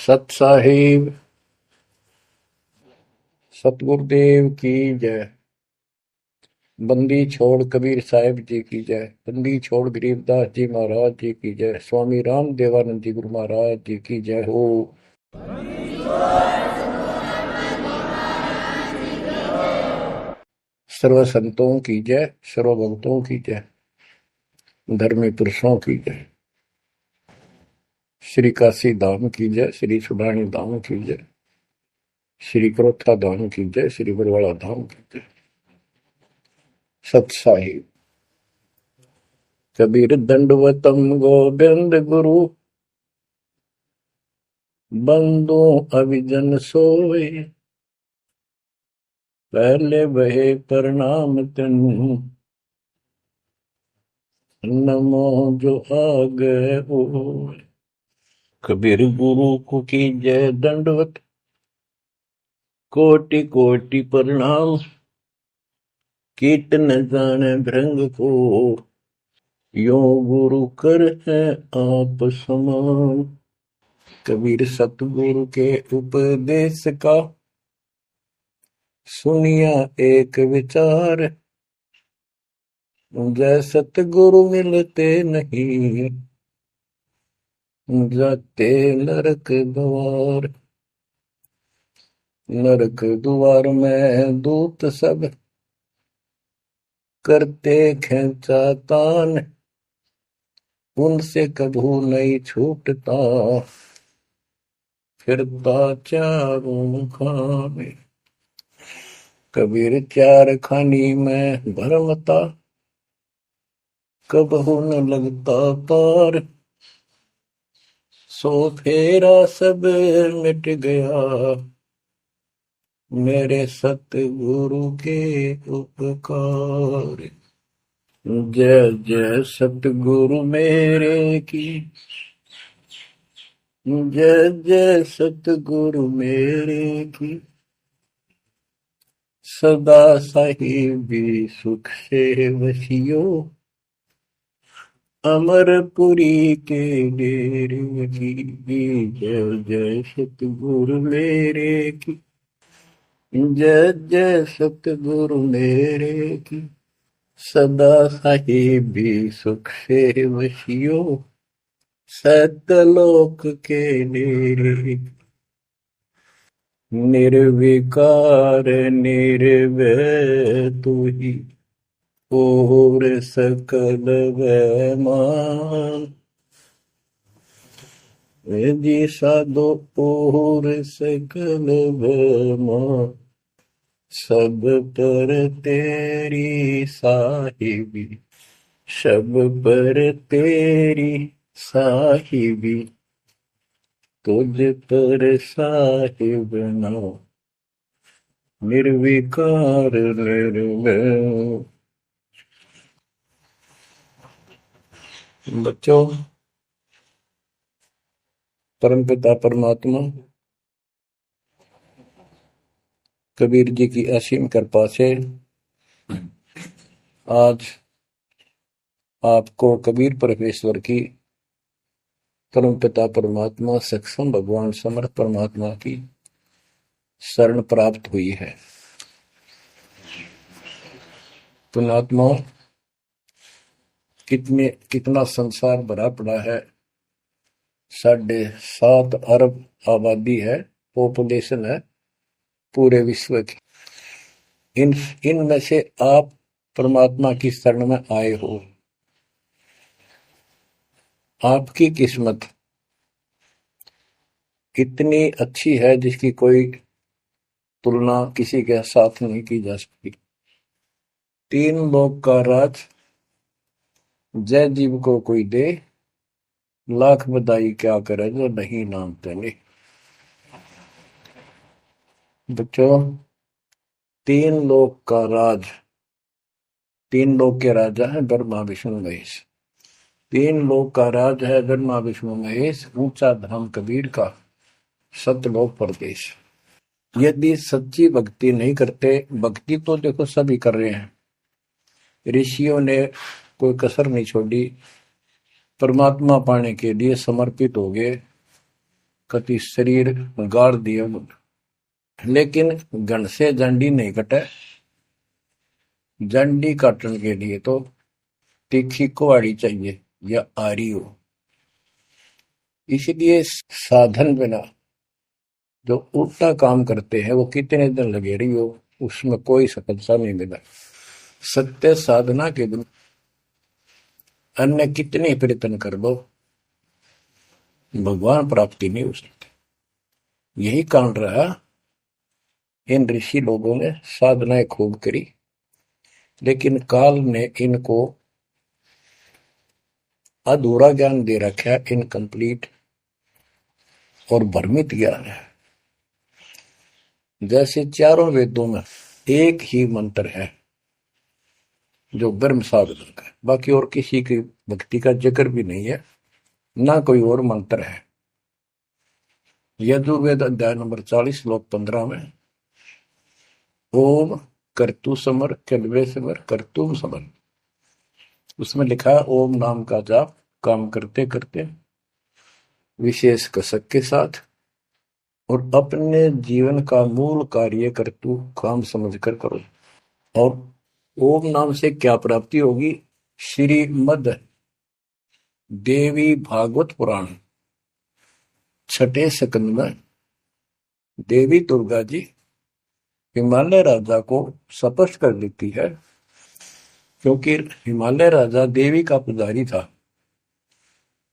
सत साहिब सतगुरुदेव की जय। बंदी छोड़ कबीर साहिब जी की जय। बंदी छोड़ गरीबदास जी महाराज जी की जय। स्वामी राम देवानंद जी गुरु महाराज जी की जय हो। सर्व संतों की जय, सर्व भक्तों की जय, धर्मी पुरुषों की जय। श्री काशी धाम की जय, श्री सुडानी धाम की जय, श्री क्रोथा धाम की जय, श्री बरवाड़ा धाम की जय। सत साहिब कबीर दंडवतम गोविंद गुरु, बंदो अभिजन सोए, पहले बहे प्रणाम तिन, नमो जो आगे हो। कबीर गुरु को की जय दंडवत, कोटि कोटि प्रणाम, कीट न जाने भृंग को, यो गुरु कर है आप समान। कबीर सतगुरु के उपदेश का, सुनिया एक विचार, जय सतगुरु मिलते नहीं, जाते नरक द्वार। नरक द्वार में दूत सब, करते खेचा तान, उनसे कभू नहीं छूटता, फिरता चारों खाने। कबीर चार खानी में भरमता, कबहू न लगता पार, सो फेरा सब मिट गया, मेरे सतगुरु के उपकार। जय जय सतगुरु मेरे की, जय जय सतगुरु मेरे की, सदा साहिबी सुख से वसियो, अमरपुरी के डेरे की। जय जय सतगुरु मेरे की, जय जय सतगुरु मेरे की, सदा साहिबी सुख से वसियो, सतलोक के डेरे। निर्विकार निर्भय तू ही, और सकल वैमान। जी साधो और सकल वैमान, सब पर तेरी साहिबी, सब पर तेरी साहिबी, तुझ पर साहिब ना, निर्विकार निर्भय। बच्चों, परमपिता परमात्मा कबीर जी की असीम कृपा से आज आपको कबीर परमेश्वर की, परमपिता परमात्मा सक्षम भगवान समर्थ परमात्मा की शरण प्राप्त हुई है। पुण्यात्मा, कितना संसार भरा पड़ा है। 7.5 अरब आबादी है, पॉपुलेशन है पूरे विश्व की। इनमें से आप परमात्मा की शरण में आए हो। आपकी किस्मत इतनी अच्छी है जिसकी कोई तुलना किसी के साथ नहीं की जा सकती। 3 लोक का राज जय जीव को कोई दे, लाख बधाई क्या करे जो नहीं नामते नहीं। बच्चों, 3 लोक का राज, 3 लोक के राजा है ब्रह्मा विष्णु महेश। 3 लोक का राज है ब्रह्मा विष्णु महेश, ऊंचा धाम कबीर का, सतलोक परदेश। यदि सच्ची भक्ति नहीं करते, भक्ति तो देखो सभी कर रहे हैं, ऋषियों ने कोई कसर नहीं छोड़ी, परमात्मा पाने के लिए समर्पित हो गए। कति शरीर गाड़ दिए, लेकिन घन से जंडी नहीं कटे। जंडी काटने के लिए तो तीखी कुहाड़ी चाहिए या आरी हो। इसलिए साधन बिना जो उल्टा काम करते हैं वो कितने दिन लगे रही हो, उसमें कोई सफलता नहीं मिला। सत्य साधना के दिन अन्य कितने प्रयत्न कर लो, भगवान प्राप्ति नहीं हो सकती। यही कारण रहा इन ऋषि लोगों ने साधनाएं खूब करी, लेकिन काल ने इनको अधूरा ज्ञान दे रखा, इनकम्प्लीट और भ्रमित ज्ञान है। जैसे चारों वेदों में एक ही मंत्र है जो ब्रह्म साधन का है, बाकी और किसी की भक्ति का जिक्र भी नहीं है, ना कोई और मंत्र है। यजुर्वेद अध्याय नंबर 40 श्लोक 15 में ओम कर्तु समर कल्वे समर कर्तुम समर, उसमें लिखा है ओम नाम का जाप काम करते करते विशेष कसक के साथ और अपने जीवन का मूल कार्य कर्तु काम समझकर करो। और ओम नाम से क्या प्राप्ति होगी? श्रीमद देवी भागवत पुराण छठे स्कंद में देवी दुर्गा जी हिमालय राजा को स्पष्ट कर देती है, क्योंकि हिमालय राजा देवी का पुजारी था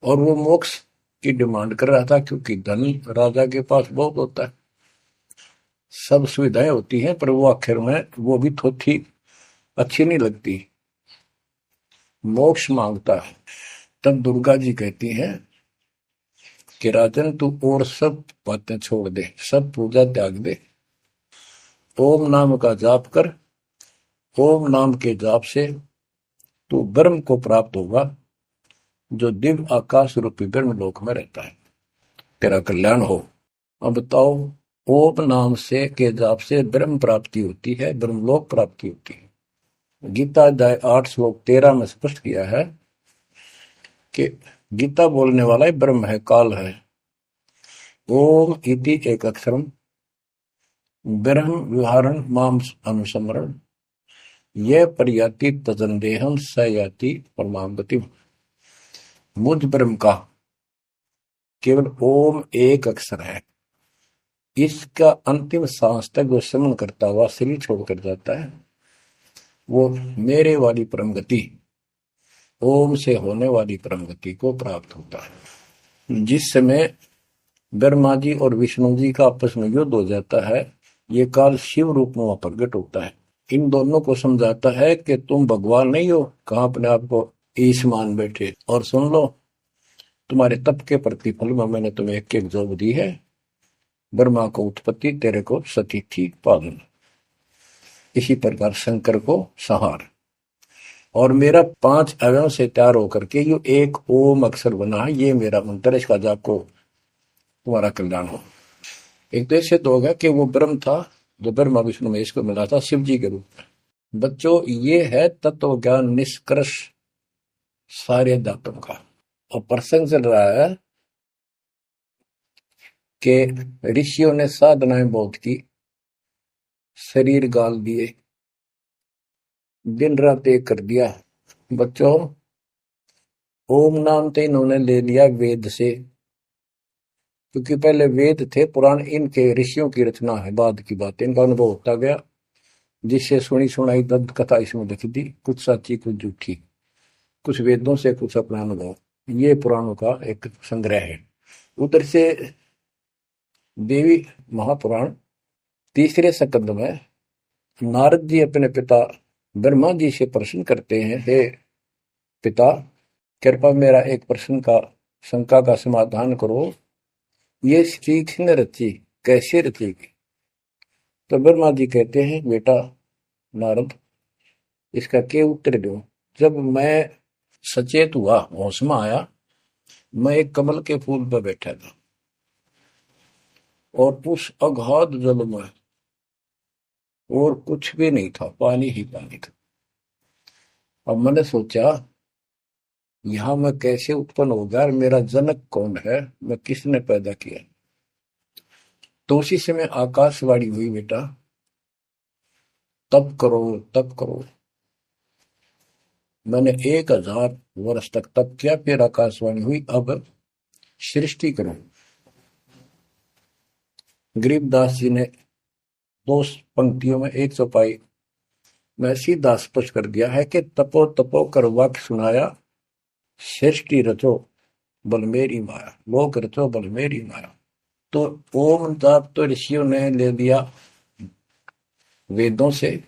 और वो मोक्ष की डिमांड कर रहा था, क्योंकि धन राजा के पास बहुत होता है, सब सुविधाएं होती हैं, पर वो आखिर में वो भी थोड़ी अच्छी नहीं लगती, मोक्ष मांगता है। तब दुर्गा जी कहती हैं कि राजन तू और सब बातें छोड़ दे, सब पूजा त्याग दे, ओम नाम का जाप कर। ओम नाम के जाप से तू ब्रह्म को प्राप्त होगा, जो दिव्य आकाश रूपी ब्रह्म लोक में रहता है, तेरा कल्याण हो। अब बताओ, ओम नाम से के जाप से ब्रह्म प्राप्ति होती है, ब्रह्मलोक प्राप्ति होती है। गीता अध्याय 8 श्लोक 13 में स्पष्ट किया है कि गीता बोलने वाला ही ब्रह्म है, काल है। ओम इति एक अक्षरम ब्रह्म विहारण माम अनुसमरण यह पर्याति तजंदेहम स याति परमाम गति। मुझ ब्रह्म का केवल ओम एक अक्षर है, इसका अंतिम सांस तक जो स्मरण करता हुआ शरीर छोड़कर जाता है, वो मेरे वाली परम गति, ओम से होने वाली परम गति को प्राप्त होता है। जिस समय ब्रह्मा जी और विष्णु जी का आपस में युद्ध हो जाता है, ये काल शिव रूप में वहां प्रकट होता है, इन दोनों को समझाता है कि तुम भगवान नहीं हो, कहां अपने आप को ईश मान बैठे, और सुन लो तुम्हारे तप के प्रतिफल में मैंने तुम्हें एक एक जोग दी है, ब्रह्मा को उत्पत्ति, तेरे को सतिथि पालन, इसी प्रकार शंकर को संहार, और मेरा 5 अवयव से तैयार होकर के ये एक ओम अक्षर बना है, ये मेरा मंत्र, इसका जाप को तुम्हारा कल्याण हो। एक तो ऐसे तो होगा कि वो ब्रह्म था जो ब्रह्मा विष्णु महेश को मिला था शिव जी के रूप में। बच्चों, ये है तत्व ज्ञान निष्कर्ष सारे दातों का। और प्रसंग चल रहा है कि ऋषियों ने साधनाएं बहुत की, शरीर गाल दिए, दिन रात एक कर दिया। बच्चों, ओम नाम तो इन्होंने ले लिया वेद से, क्योंकि पहले वेद थे, पुराण इनके ऋषियों की रचना है, बाद की बात, इनका अनुभव होता गया, जिससे सुनी सुनाई दंत कथा इसमें लिख दी, कुछ सच्ची कुछ झूठी, कुछ वेदों से कुछ अपना अनुभव, ये पुराणों का एक संग्रह है। उधर से देवी महापुराण तीसरे स्कंद में नारद जी अपने पिता ब्रह्मा जी से प्रश्न करते हैं, हे पिता, कृपा मेरा एक प्रश्न का शंका का समाधान करो, ये सृष्टि किसने रची, कैसे रचेगी? तो ब्रह्मा जी कहते हैं, बेटा नारद, इसका क्या उत्तर दूं? जब मैं सचेत हुआ, होश में आया, मैं एक कमल के फूल पर बैठा था और उस अगाध जल में और कुछ भी नहीं था, पानी ही पानी था। अब मैंने सोचा, यहां मैं कैसे उत्पन्न होगा, मेरा जनक कौन है, मैं किसने पैदा किया? तो उसी समय आकाशवाणी हुई, बेटा तप करो तप करो। मैंने 1000 वर्ष तक तप किया, फिर आकाशवाणी हुई, अब सृष्टि करो। गरीबदास जी ने 2 पंक्तियों में एक चौपाई में सीधा स्पष्ट कर दिया है कि तपो तपो कर वाक्य सुनाया, सृष्टि रचो बल मेरी माया, लोक रचो बल मेरी माया। तो ओम जाप तो ऋषियों ने ले लिया वेदों से,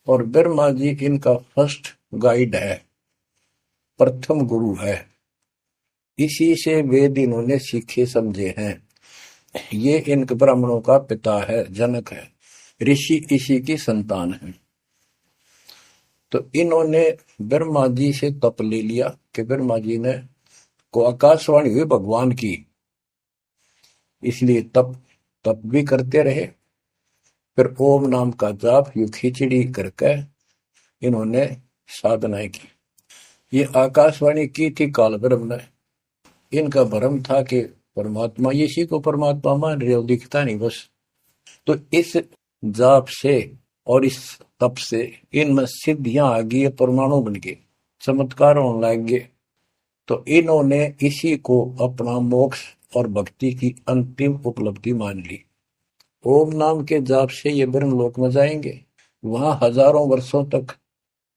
और ब्रह्मा जी इनका फर्स्ट गाइड है, प्रथम गुरु है। इसी से वेद इन्होंने सीखे समझे हैं। ये इन ब्राह्मणों का पिता है, जनक है, ऋषि इसी की संतान है। तो इन्होंने ब्रह्मा जी से तप ले लिया कि ब्रह्मा जी ने को आकाशवाणी हुई भगवान की, इसलिए तप तप भी करते रहे। फिर ओम नाम का जाप यू खिचड़ी करके इन्होंने साधनाएं की। ये आकाशवाणी की थी काल ब्रह्म ने। इनका भ्रम था कि परमात्मा, इसी को परमात्मा मान रहे हो, दिखता नहीं बस। तो इस जाप से और इस तप से इनमें सिद्धियां आ गई, परमाणु बन गए, चमत्कार होने लग गए। तो इन्होंने इसी को अपना मोक्ष और भक्ति की अंतिम उपलब्धि मान ली। ओम नाम के जाप से ये ब्रह्मलोक में जाएंगे, वहां हजारों वर्षों तक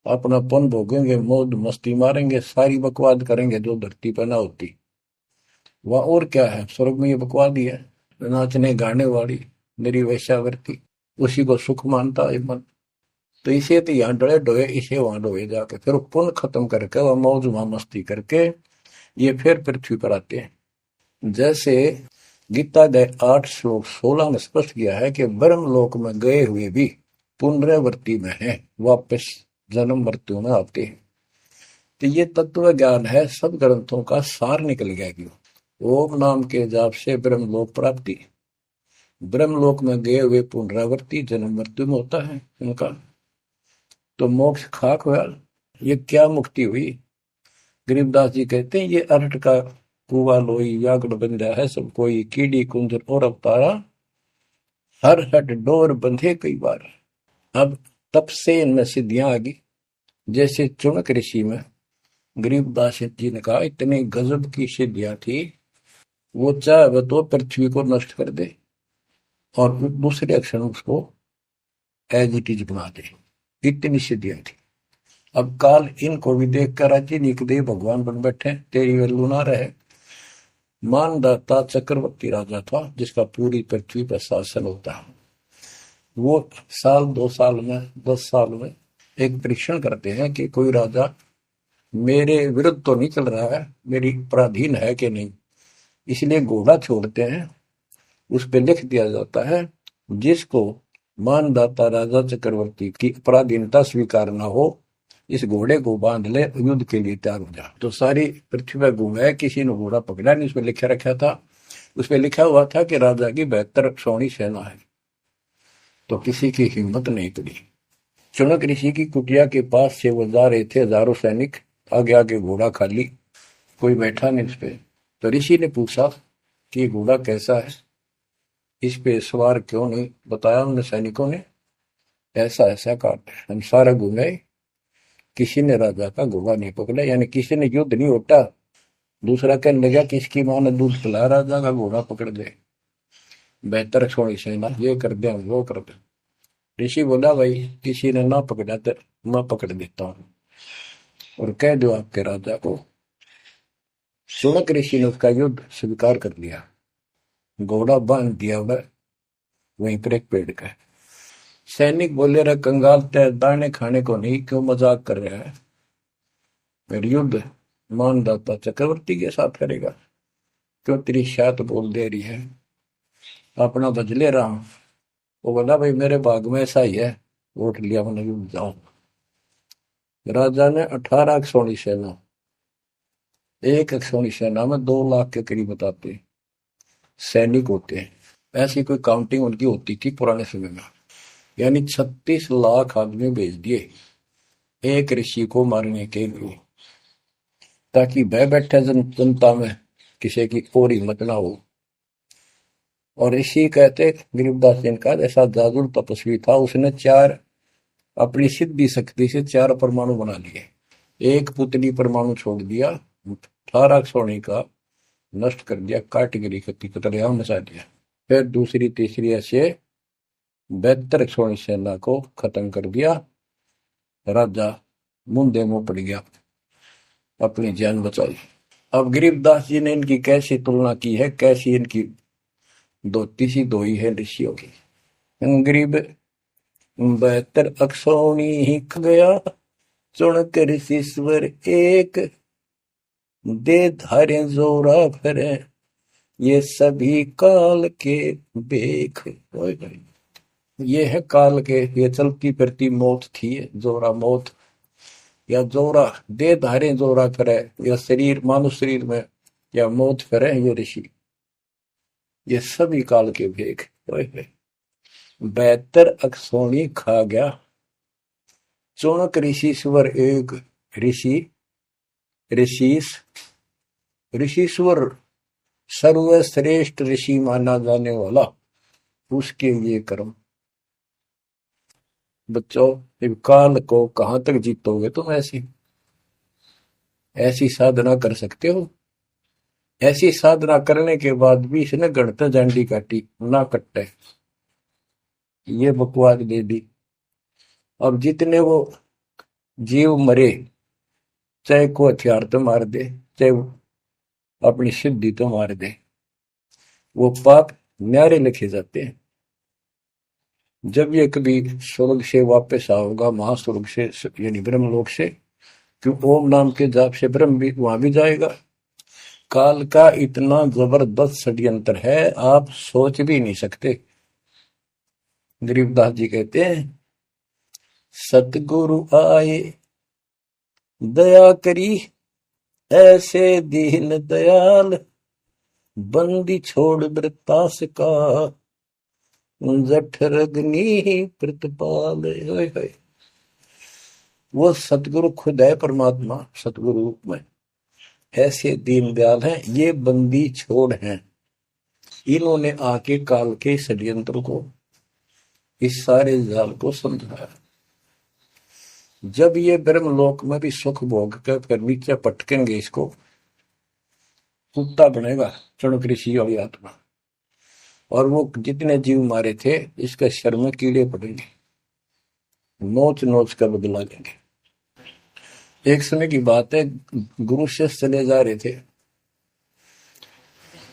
अपना पन भोगेंगे, मौज मस्ती मारेंगे, सारी बकवाद करेंगे जो धरती पर ना होती। वह और क्या है, स्वर्ग में ये बकवाद ही है, नाचने गाने वाली मेरी वैश्यावृत्ति, उसी को सुख मानता है मन। तो इसे तो यहाँ डोए डोए, इसे वहां डोए जाके, फिर पुण्य खत्म करके वह मौज मस्ती करके ये फिर पृथ्वी पर आते हैं। जैसे गीता अध्याय 8 श्लोक 16 में स्पष्ट किया है कि ब्रह्मलोक में गए हुए भी पुनरावृत्ति में है, वापस जन्म मृत्यु में आते हैं। तो ये तत्व ज्ञान है, सब ग्रंथों का सार निकल गया कि ओम नाम के जाप से ब्रह्मलोक प्राप्ति, ब्रह्मलोक में गए हुए पुनरावृत्ति जन्म मृत्यु में होता है उनका। तो मोक्ष खाक हुआ, ये क्या मुक्ति हुई। गरीबदास जी कहते हैं ये अरट का कुआ लोई व्यागड़ बंधा है सब कोई, कीड़ी कुंजर और अवतारा, हर हट डोर बंधे कई बार। अब तप से इनमें सिद्धियां आ गई। जैसे चुनक ऋषि में गरीबदास जी ने कहा इतनी गजब की सिद्धियां थी, वो चाहे तो पृथ्वी को नष्ट कर दे और दूसरे अक्षर उसको एज इट इज बना दे, इतनी सिद्धियां थी। अब काल इनको भी देख कर राज्य निकदे भगवान बन बैठे, तेरी वैल्यू ना रहे। मानदाता चक्रवर्ती राजा था जिसका पूरी पृथ्वी पर शासन होता है। वो साल 2 साल में 10 साल में एक परीक्षण करते हैं कि कोई राजा मेरे विरुद्ध तो नहीं चल रहा है, मेरी पराधीन है कि नहीं। इसलिए घोड़ा छोड़ते हैं, उस पर लिख दिया जाता है जिसको मानदाता राजा चक्रवर्ती की पराधीनता स्वीकार न हो, इस घोड़े को बांध ले, युद्ध के लिए तैयार हो जा। तो सारी पृथ्वी पर घूमे, किसी ने घोड़ा पकड़ा नहीं। उसमें लिखा रखा था, उसमें लिखा हुआ था कि राजा की 72 सौणी सेना है। तो किसी की हिम्मत नहीं पड़ी। चुनक ऋषि की कुटिया के पास से वो जा रहे थे, हजारों सैनिक, आगे आगे घोड़ा खाली, कोई बैठा नहीं उस पे। तो ऋषि ने पूछा कि ये घोड़ा कैसा है, इस पे सवार क्यों नहीं। बताया उन सैनिकों ने, ऐसा ऐसा काट हम सारा घूमे, किसी ने राजा का घोड़ा नहीं पकड़ा, यानी किसी ने युद्ध नहीं उठा। दूसरा कहने लगा किसकी मां ने दूध पिलाया, राजा का घोड़ा पकड़ दे, बेहतर छोड़ी सेना, ये कर दे वो कर दे। ऋषि बोला भाई किसी ने ना पकड़ा तो मैं पकड़ देता हूं और कह दो आपके राजा को। सुनक ऋषि ने उसका युद्ध स्वीकार कर लिया, घोड़ा बांध दिया वहीं पर एक पेड़ का। सैनिक बोले रहे कंगाल तय दाने खाने को नहीं, क्यों मजाक कर रहा है, मेरे युद्ध मानदाता चक्रवर्ती के साथ करेगा, क्यों तेरी शायद बोल दे रही है, अपना बदले रहा हूं। वो बोला भाई मेरे भाग में ऐसा ही है, वोट लिया मैंने युद्ध जाऊं। राजा ने 18 अक्षौणी सेना, एक अक्षौणी सेना में 2 लाख के करीब बताते सैनिक होते हैं। ऐसी कोई काउंटिंग उनकी होती थी पुराने समय में, यानी 36 लाख आदमी भेज दिए एक ऋषि को मारने के लिए, ताकि भय बैठे जनता में किसी की और हिम्मत ना हो। और ऋषि कहते गरीबदास जी का जैसा जादू तपस्वी था, उसने चार अपनी सिद्धि शक्ति से चार परमाणु बना लिए। एक पुतली परमाणु छोड़ दिया, 18 सोने का नष्ट कर दिया, काटगिरी की कतलेआम मचा दिया। फिर दूसरी तीसरी ऐसे 72 सोनी सेना को खत्म कर दिया। राजा मुंदे मुंह पड़ गया, अपनी जान बचाई। अब गरीबदास जी ने इनकी कैसी तुलना की है, कैसी इनकी धोती सी धोई है ऋषियों की। गरीब 72 अक्षौणी ही गया, चुनक ऋषिश्वर एक, दे धारे जोरा फिरे, ये सभी काल के बेख। ये है काल के, ये चलती फिरती मौत थी, जोरा मौत या जोरा दे धारे जोरा फिरे, या शरीर मानुष शरीर में या मौत फिरे, ये ऋषि, ये सभी काल के भेख। 72 अक्षौणी खा गया, चौणक ऋषिश्वर एक। ऋषि ऋषिस ऋषिश्वर सर्वश्रेष्ठ ऋषि माना जाने वाला, उसके लिए कर्म। बच्चों, काल को कहां तक जीतोगे तुम? ऐसी साधना कर सकते हो? ऐसी साधना करने के बाद भी इसने गणत जांडी काटी ना कट्टे, ये बकवास दे दी। अब जितने वो जीव मरे, चाहे को हथियार तो मार दे, चाहे अपनी सिद्धि तो मार दे, वो पाप न्यारे लिखे जाते हैं। जब ये कभी स्वर्ग से वापस आओगा, महास्वर्ग से यानी ब्रह्मलोक से, क्यों ओम नाम के जाप से ब्रह्म भी वहां भी जाएगा। काल का इतना जबरदस्त षड्यंत्र है, आप सोच भी नहीं सकते। गरीबदास जी कहते हैं, सतगुरु आए दया करी, ऐसे दीन दयाल, बंदी छोड़ वृतास का, जठरग्नि प्रतिपाल। वो सतगुरु खुद है, परमात्मा सतगुरु रूप में। ऐसे दीन दयाल हैं, ये बंदी छोड़ हैं। इन्होंने आके काल के षड्यंत्र को, इस सारे जाल को समझाया। जब ये ब्रह्मलोक में भी सुख भोग कर नीचे पटकेंगे, इसको कुत्ता बनेगा चुनक ऋषि वाली आत्मा। और वो जितने जीव मारे थे, इसके शर में कीड़े पड़ेंगे, नोच नोच कर बदला लेंगे। एक समय की बात है, गुरु से चले जा रहे थे,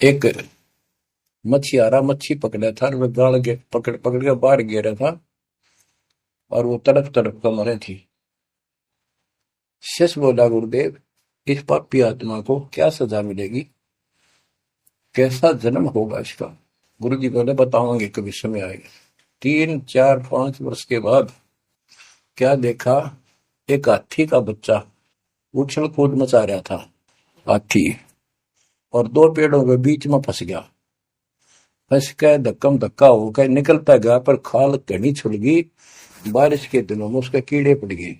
एक मछियारा मच्छी पकड़ा था, वो गाड़ के पकड़ के बाहर गिरा था, और वो तड़प तड़प कर मरे थी। शिष्य बोला, गुरुदेव, इस पापी आत्मा को क्या सजा मिलेगी, कैसा जन्म होगा इसका? गुरु जी बोले, बताओगे कभी समय आएगा। 3, 4, 5 वर्ष के बाद क्या देखा, एक हाथी का बच्चा उछल कूद मचा रहा था, हाथी, और 2 पेड़ों के बीच में फंस गया। फंस के धक्कम धक्का होकर निकलता गया, पर खाल घनी छुड़ गई। बारिश के दिनों में उसके कीड़े पड़ गए,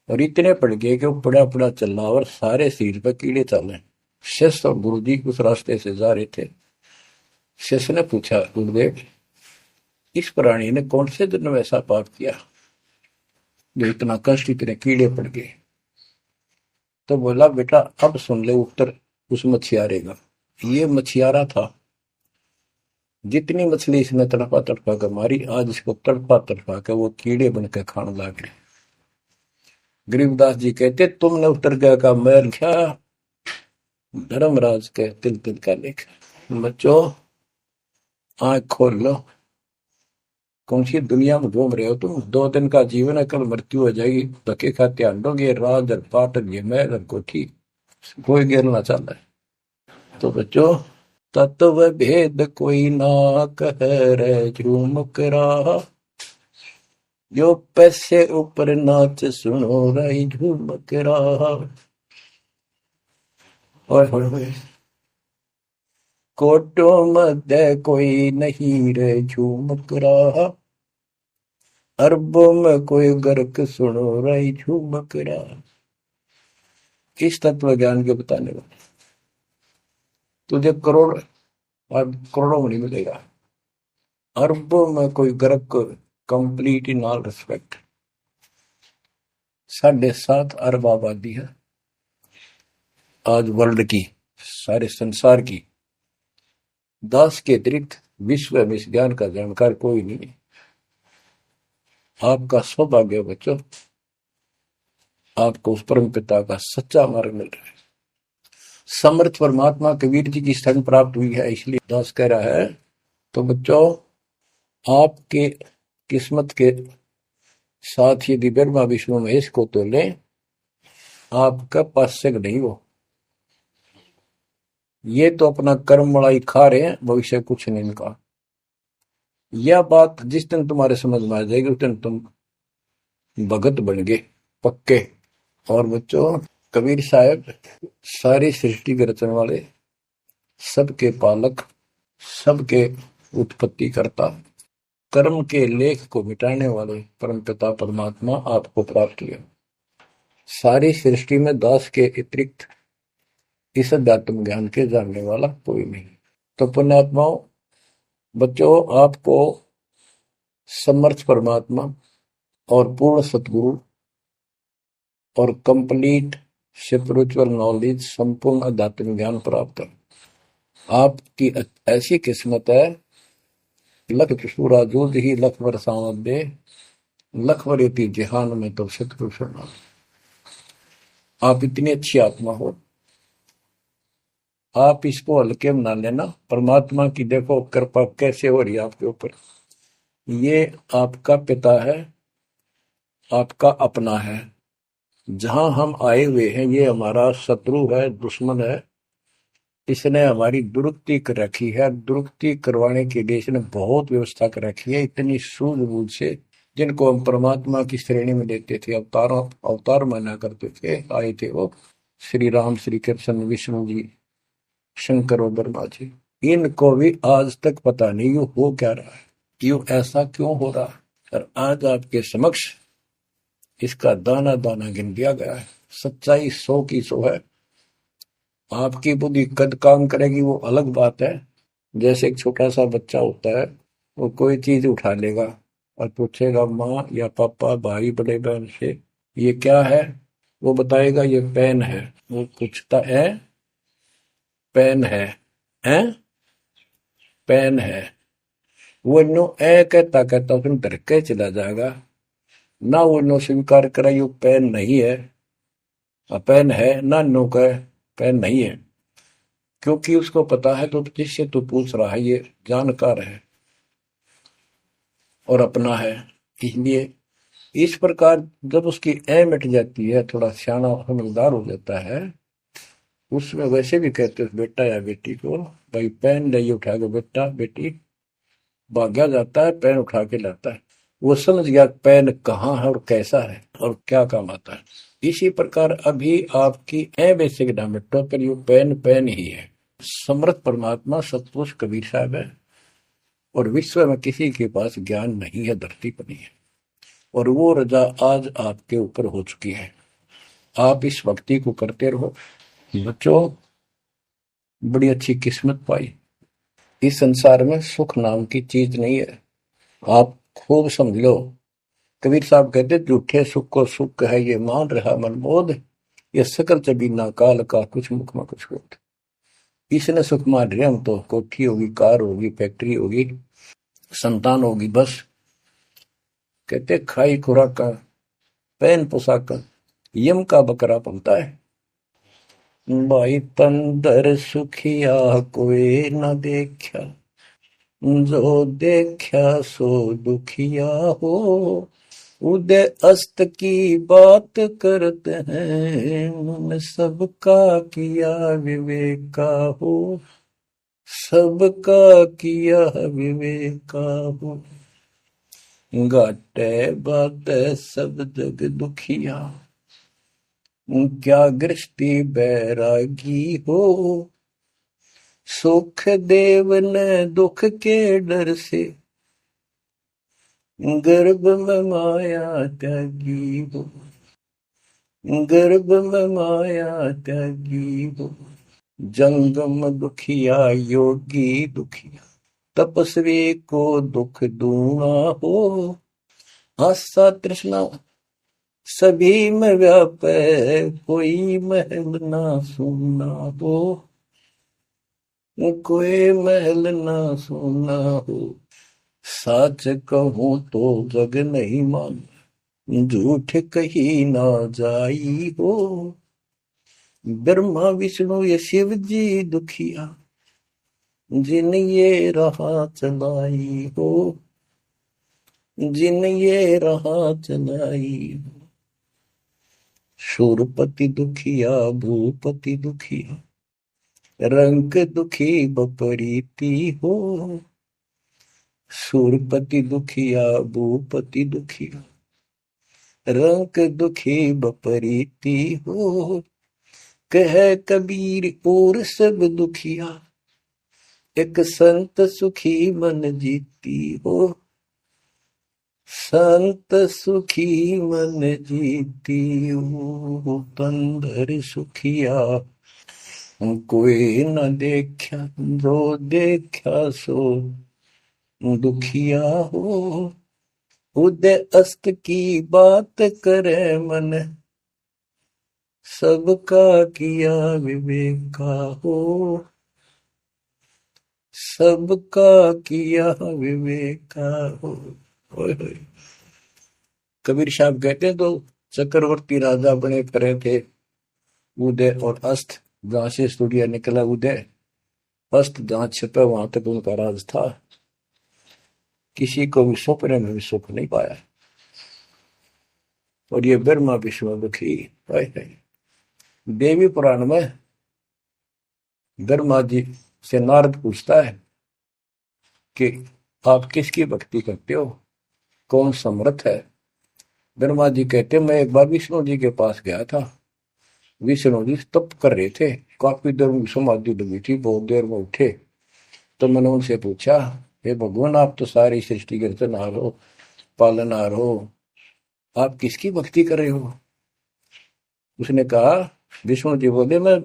और इतने पड़ गए कि वो पड़ा पड़ा चल रहा, और सारे शरीर पर कीड़े चल रहे। शिष्य और गुरु जी उस रास्ते से जा रहे थे। शिष्य ने पूछा, गुरुदेव, इस प्राणी ने कौन से दिन में ऐसा पाप किया जो इतना कष्ट, इतने कीड़े पड़ गए? तो बोला, बेटा अब सुन ले उत्तर उस मछियारे का। ये मछियारा था, जितनी मछली इसने तड़पा तड़पा कर मारी, आज इसको तड़पा तड़पा कर वो कीड़े बनकर खाने लग गए। गरीबदास जी कहते, तुमने उत्तर का मैल क्या, धर्मराज के तिल तिल का लेख। बच्चों, आंख खोल लो, कौन सी दुनिया में घूम रहे हो तुम? 2 दिन का जीवन है, कल मृत्यु हो जाएगी। धक्के खाते आंडोगे, राज और पाट ये महल और कोठी, कोई गिरना चाहता है। तो बच्चों, तत्व भेद कोई ना कह रहे झूम करा, जो पैसे ऊपर नाच सुनो रही झूम करा। कोटों मध्य कोई नहीं रे झूम करा, अरबों में कोई गर्क सुनो रही झूम करा। किस तत्व ज्ञान के बताने वाले? तुझे करोड़ और करोड़ों में नहीं मिलेगा, अरबों में कोई ग्रह को, कंप्लीट इन ऑल रिस्पेक्ट। 7.5 अरब आबादी है आज वर्ल्ड की, सारे संसार की। 10 के अतिरिक्त विश्व में इस ज्ञान का जानकार कोई नहीं है। आपका सौभाग्य है बच्चों, आपको उस परम पिता का सच्चा मार्ग मिल रहा है। समर्थ परमात्मा कबीर जी की शरण प्राप्त हुई है, इसलिए दास कह रहा है। तो बच्चों, आपके किस्मत के साथ यदि ब्रह्मा विष्णु महेश को तो ले, आपका पास्यक नहीं हो। ये तो अपना कर्म मलाई खा रहे हैं, भविष्य कुछ नहीं इनका। यह बात जिस दिन तुम्हारे समझ में आ जाएगी उस दिन तुम भगत बन गए पक्के। और बच्चों, कबीर साहब सारी सृष्टि के रचने वाले, सबके पालक, सबके उत्पत्ति करता, कर्म के लेख को मिटाने वाले परमपिता परमात्मा आपको प्राप्त हुए। सारी सृष्टि में दास के अतिरिक्त इस अध्यात्म ज्ञान के जानने वाला कोई नहीं। तो पुण्यात्माओं, बच्चों, आपको समर्थ परमात्मा और पूर्ण सतगुरु और कंप्लीट स्पिरिचुअल नॉलेज, संपूर्ण अध्यात्म ज्ञान प्राप्त है। आपकी ऐसी किस्मत है, लख चुसूरा जूझ ही लख बरसावत दे, लख वरेती जहान में तो सतपुरुष। आप इतनी अच्छी आत्मा हो, आप इसको हल्के में ना लेना। परमात्मा की देखो कृपा कैसे हो रही है आपके ऊपर। ये आपका पिता है, आपका अपना है। जहां हम आए हुए हैं ये हमारा शत्रु है, दुश्मन है। इसने हमारी दुरुक्ति कर रखी है, दुरुक्ति करवाने के लिए इसने बहुत व्यवस्था कर रखी है, इतनी सूझबूझ से। जिनको हम परमात्मा की श्रेणी में लेते थे, अवतार माना करते थे, आए थे वो श्री राम, श्री कृष्ण, विष्णु जी, शंकर और ब्रह्मा जी। इनको भी आज तक पता नहीं यू हो क्या रहा है, यू ऐसा क्यों हो रहा है। और आज आपके समक्ष इसका दाना दाना गिन दिया गया है। सच्चाई 100 की 100 है। आपकी बुद्धि कद काम करेगी वो अलग बात है। जैसे एक छोटा सा बच्चा होता है, वो कोई चीज उठा लेगा और पूछेगा माँ या पापा, भाई, बड़े बहन से, ये क्या है। वो बताएगा ये पेन है। वो पूछता है पेन है, हैं पेन है। वो इन्नो ए कहता कहता उसमें धरके चला जाएगा ना। वो इन्नो स्वीकार करे यू पेन नहीं है, पेन है ना, नो कहे पेन नहीं है। क्योंकि उसको पता है तो जिससे तू पूछ रहा है ये जानकार है और अपना है। इसलिए इस प्रकार जब उसकी ए मिट जाती है, थोड़ा सियाना समझदार हो जाता है, उसमें वैसे भी कहते हैं बेटा या बेटी को, भाई पेन नहीं उठा के बेटा बेटी, भाग्या जाता है पेन उठा के लाता है। वो समझ गया पेन कहाँ है और कैसा है और क्या काम आता है। इसी प्रकार अभी आपकी ए बेसिक ना मिटो पर यू पेन पेन ही है। समर्थ परमात्मा सतपुरुष कबीर साहब है और विश्व में किसी के पास ज्ञान नहीं है, धरती पर नहीं है। और वो रजा आज आपके ऊपर हो चुकी है। आप इस भक्ति को करते रहो बच्चों, बड़ी अच्छी किस्मत पाई। इस संसार में सुख नाम की चीज नहीं है, आप खूब समझ लो। कबीर साहब कहते झूठे सुख को सुख है ये मान रहा मनमोद, ये सकल चबीना काल का कुछ मुख में कुछ बोध। इसने सुख मान रहे हम तो, कोठी होगी, कार होगी, फैक्ट्री होगी, संतान होगी, बस। कहते खाई खुराक का, पहन पोशाक, यम का बकरा पलता है। भाई तंदर सुखिया कोई न देखा, जो देखा सो दुखिया हो। उदय अस्त की बात करते हैं, सबका किया विवेका हो, सबका किया विवेका हो। घाटे बात सब जग दुखिया, क्या गृहस्थी बैरागी हो। सुख देव ने दुख के डर से, गर्भ में माया त्यागी हो, गर्भ में माया त्यागी हो। जंगम दुखिया योगी दुखिया, तपस्वी को दुख दूना हो। आशा तृष्णा सभी में व्यापे, कोई महल ना सुना हो। कोई महल ना सुना हो। सच कहूं तो जग नहीं मान, झूठ कही ना जाई हो। ब्रह्मा विष्णु ये शिव जी दुखिया, जिन ये राह चलाई हो। जिन ये राह चलाई हो। शूरपति दुखिया भूपति दुखिया, रंग दुखी बपरीती हो। शूरपति दुखिया भूपति दुखिया, रंग दुखी बपरीती हो। कह कबीर और सब दुखिया, एक संत सुखी मन जीती हो। संत सुखी मन जीती हो। तंदर सुखिया कोई न देखा, जो देखा सो दुखिया हो। उदय अस्त की बात करे मन, सबका किया विवेका हो। सबका किया विवेका हो। ओए होए। कबीर साहब कहते हैं, तो चक्रवर्ती राजा बने करे थे। उदय और अस्त, जहां से सूर्य निकला उदय, अस्त जहां छिपा वहां तक उनका राज था। किसी को भी सपने में भी सुख नहीं पाया। और ये ब्रह्मा विष्णु दुखी। देवी पुराण में ब्रह्मा जी से नारद पूछता है कि आप किसकी भक्ति करते हो, कौन समर्थ है। ब्रह्मा जी कहते, मैं एक बार विष्णु जी के पास गया था। विष्णु जी तप कर रहे थे, काफी देर में समाधि लगी थी, बहुत देर में उठे। तो मैंने उनसे पूछा, हे भगवान, आप तो सारी सृष्टि के रचनहार हो, पालनहार हो, आप किसकी भक्ति कर रहे हो। उसने कहा, विष्णु जी बोले, मैं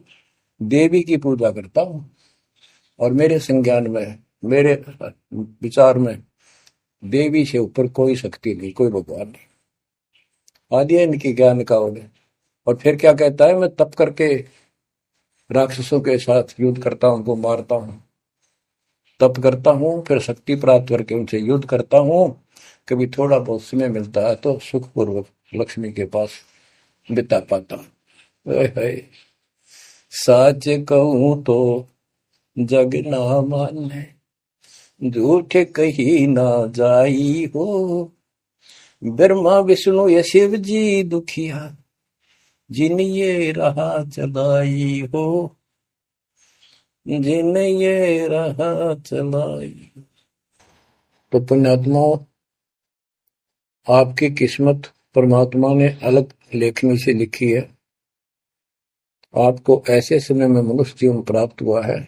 देवी की पूजा करता हूं, और मेरे संज्ञान में, मेरे विचार में देवी से ऊपर कोई शक्ति नहीं, कोई भगवान नहीं। आदि है इनकी ज्ञान का उन्हें। और फिर क्या कहता है, मैं तप करके राक्षसों के साथ युद्ध करता हूं, उनको मारता हूं, तप करता हूं, फिर शक्ति प्राप्त करके उनसे युद्ध करता हूं। कभी थोड़ा बहुत समय मिलता है तो सुखपूर्वक लक्ष्मी के पास बिता पाता हूं। सच कहूं तो जग ना माने, झूठ कही ना जाई हो। ब्रह्मा विष्णु ये शिव जी दुखिया, जिन ये राह चलाई हो। जिन ये राह चलाई। तो पुण्यात्माओं, आपकी किस्मत परमात्मा ने अलग लेखनी से लिखी है। आपको ऐसे समय में मनुष्य जीवन प्राप्त हुआ है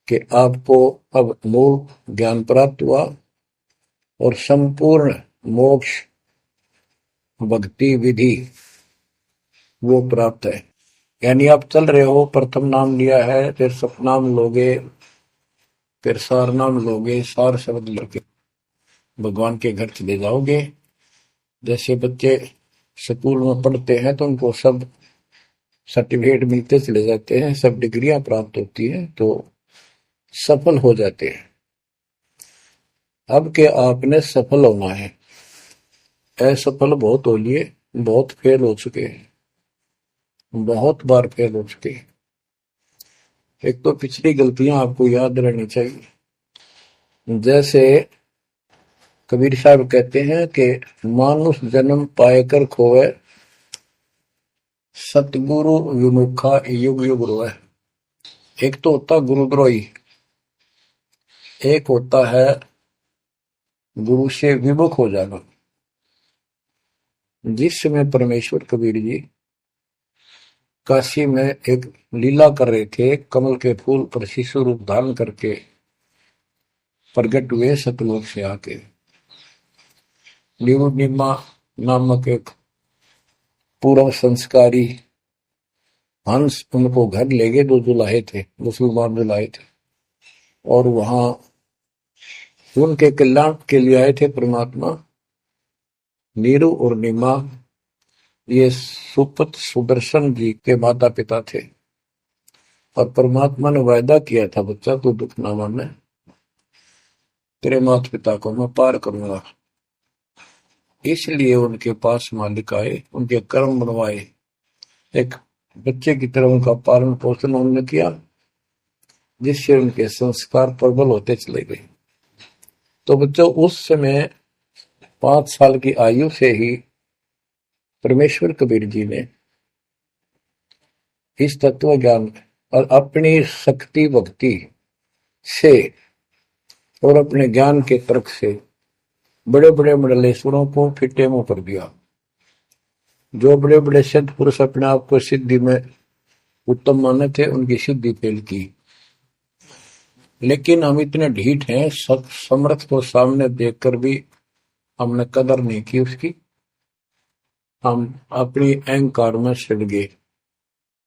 कि आपको अब मूल ज्ञान प्राप्त हुआ और संपूर्ण मोक्ष भक्ति विधि वो प्राप्त है। यानी आप चल रहे हो, प्रथम नाम लिया है, फिर सपनाम लोगे, फिर सार नाम लोगे, सार शब्द लेके भगवान के घर चले जाओगे। जैसे बच्चे स्कूल में पढ़ते हैं तो उनको सब सर्टिफिकेट मिलते चले जाते हैं, सब डिग्रियां प्राप्त होती हैं, तो सफल हो जाते हैं। अब के आपने सफल होना है। असफल बहुत हो लिए, बहुत फेल हो चुके हैं, बहुत बार फेल हो चुके हैं। एक तो पिछली गलतियां आपको याद रहनी चाहिए। जैसे कबीर साहब कहते हैं कि मानुष जन्म पाएकर खोए, सतगुरु विमुखा युग युग रोए। एक तो होता गुरुद्रोही, एक होता है गुरु से विमुख हो जाना। जिस समय परमेश्वर कबीर जी काशी में एक लीला कर रहे थे, कमल के फूल पर शिशु रूप धारण करके प्रगट हुए सतलोक से आके। निमा नामक एक पूर्व संस्कारी हंस उनको घर ले गए, जो जुलाहे थे, मुसलमान जुलाहे थे, और वहां उनके कल्याण के लिए आए थे परमात्मा। नीरू और नीमा ये सुपत सुदर्शन जी के माता पिता थे, और परमात्मा ने वायदा किया था, बच्चा तू दुख ना माने, तेरे माता पिता को मैं पार करूंगा। इसलिए उनके पास मालिक आए, उनके कर्म बनवाए, एक बच्चे की तरह उनका पालन पोषण उन्होंने किया, जिससे उनके संस्कार प्रबल होते चले गए। तो बच्चों, उस समय 5 साल की आयु से ही परमेश्वर कबीर जी ने इस तत्व ज्ञान और अपनी शक्ति भक्ति से और अपने ज्ञान के तर्क से बड़े बड़े मंडलेश्वरों को फिटे मुंह कर दिया। जो बड़े बड़े सिद्ध पुरुष अपने आप को सिद्धि में उत्तम माने थे, उनकी सिद्धि फेल की। लेकिन हम इतने ढीठ हैं, समर्थ को सामने देखकर भी हमने कदर नहीं की उसकी। हम अपनी अहंकार में सड़ गए।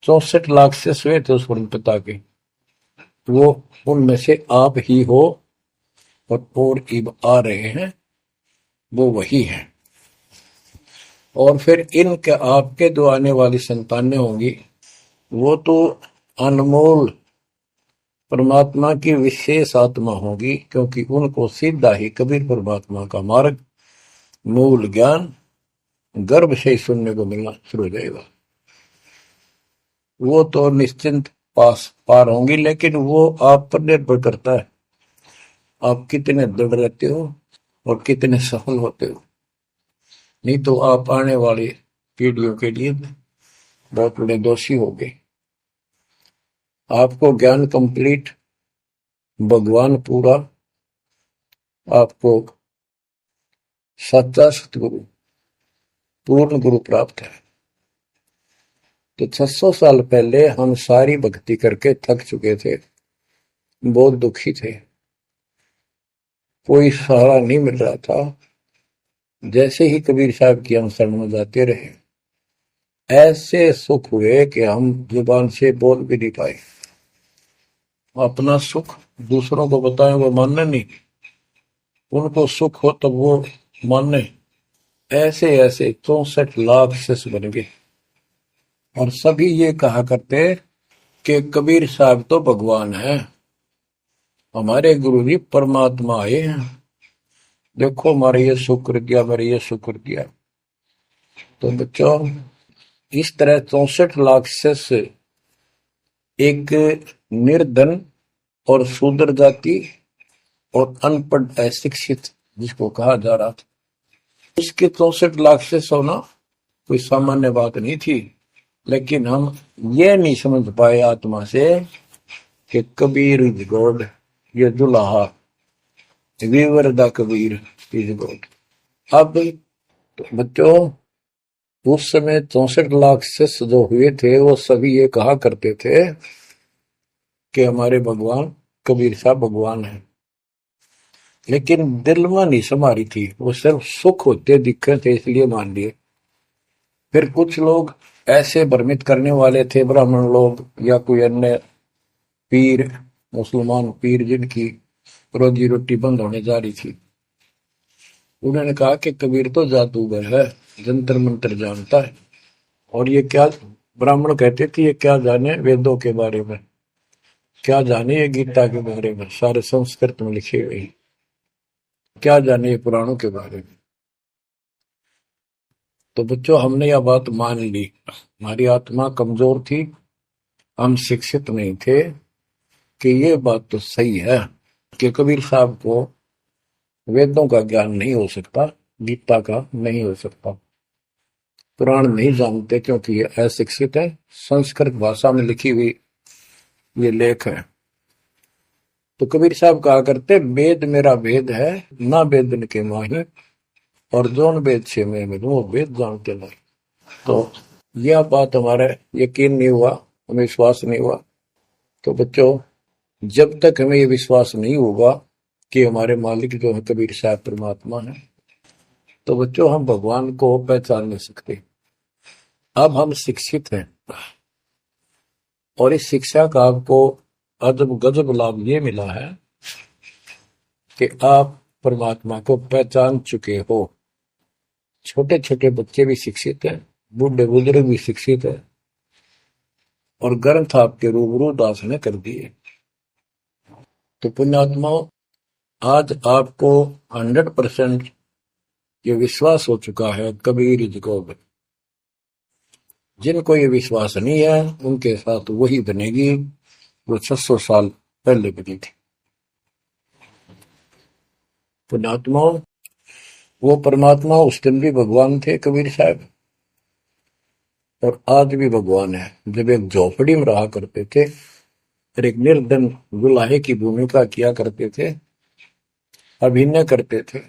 64 लाख से स्वे थे उस पिता के, वो उनमें से आप ही हो, और इब आ रहे हैं वो वही है। और फिर इनके आपके जो आने वाली संतानें होंगी, वो तो अनमोल परमात्मा की विशेष आत्मा होगी, क्योंकि उनको सीधा ही कबीर परमात्मा का मार्ग, मूल ज्ञान गर्भ से ही सुनने को मिलना शुरू हो जाएगा। वो तो निश्चिंत पार होंगी, लेकिन वो आप पर निर्भर करता है, आप कितने दृढ़ रहते हो और कितने सफल होते हो। नहीं तो आप आने वाली पीढ़ियों के लिए बहुत बड़े दोषी हो गए। आपको ज्ञान कंप्लीट, भगवान पूरा, आपको सच्चा सतगुरु, पूर्ण गुरु प्राप्त है। तो 600 साल पहले हम सारी भक्ति करके थक चुके थे, बहुत दुखी थे, कोई सहारा नहीं मिल रहा था। जैसे ही कबीर साहब की हम शरण में जाते रहे, ऐसे सुख हुए कि हम जुबान से बोल भी नहीं पाए। अपना सुख दूसरों को बताएं, वो मानने नहीं, उनको सुख हो तब वो मानने। ऐसे ऐसे 64 लाख शिष्य बन गए, और सभी ये कहा करते कि कबीर साहब तो भगवान है, हमारे गुरु जी परमात्मा आए हैं, देखो हमारे ये शुक्र किया, मेरे ये शुक्र किया। तो बच्चों, इस तरह 64 लाख शिष्य एक निर्धन और शूद्र जाति और अनपढ़ अशिक्षित जिसको कहा जा रहा था, उसके 64 लाख शिष्य होना कोई सामान्य बात नहीं थी। लेकिन हम ये नहीं समझ पाए आत्मा से कि कबीर इज गॉड, ये दुल्हा weaver the Kabir is God. अब तो बच्चों, उस समय 64 लाख शिष्य जो हुए थे, वो सभी ये कहा करते थे कि हमारे भगवान कबीर साहब भगवान है, लेकिन दिल में नहीं समारी थी, वो सिर्फ सुख होते दिखे थे इसलिए मान लिए। फिर कुछ लोग ऐसे भ्रमित करने वाले थे, ब्राह्मण लोग या कोई अन्य पीर, मुसलमान पीर जिनकी रोजी रोटी बंद होने जा रही थी, उन्होंने कहा कि कबीर तो जादूगर है, जंतर मंत्र जानता है, और ये क्या, ब्राह्मण कहते थे, ये क्या जाने वेदों के बारे में, क्या जाने ये गीता के बारे में, सारे संस्कृत में लिखे हुए, क्या जाने ये पुराणों के बारे में। तो बच्चों, हमने यह बात मान ली, हमारी आत्मा कमजोर थी, हम शिक्षित नहीं थे कि ये बात तो सही है कि कबीर साहब को वेदों का ज्ञान नहीं हो सकता, गीता का नहीं हो सकता, पुराण नहीं जानते क्योंकि ये अशिक्षित है, संस्कृत भाषा में लिखी हुई ये लेख है। तो कबीर साहब कहा करते, वेद मेरा भेद है, ना वेदन के माही, और जोन वेद से मैं मिलूं वो वेद जानते नहीं। तो यह बात हमारा यकीन नहीं हुआ, हमें विश्वास नहीं हुआ। तो बच्चों, जब तक हमें ये विश्वास नहीं होगा कि हमारे मालिक जो है कबीर साहब परमात्मा है, तो बच्चों हम भगवान को पहचान नहीं सकते। अब हम शिक्षित हैं, और इस शिक्षा का आपको अजब गजब लाभ ये मिला है कि आप परमात्मा को पहचान चुके हो। छोटे छोटे बच्चे भी शिक्षित हैं, बूढ़े बुजुर्ग भी शिक्षित है, और ग्रंथ आपके रूबरू दास ने कर दिए। तो पुण्यात्माओं, आज आपको 100% ये विश्वास हो चुका है कबीर जी को। जिनको ये विश्वास नहीं है उनके साथ वही बनेगी जो 600 साल पहले बनी थी। पुण्यात्माओं, वो परमात्मा उस दिन भी भगवान थे कबीर साहब, और आज भी भगवान है। जब एक झोपड़ी में रहा करते थे और एक निर्धन दुल्हे की भूमिका किया करते थे, अभिनय करते थे,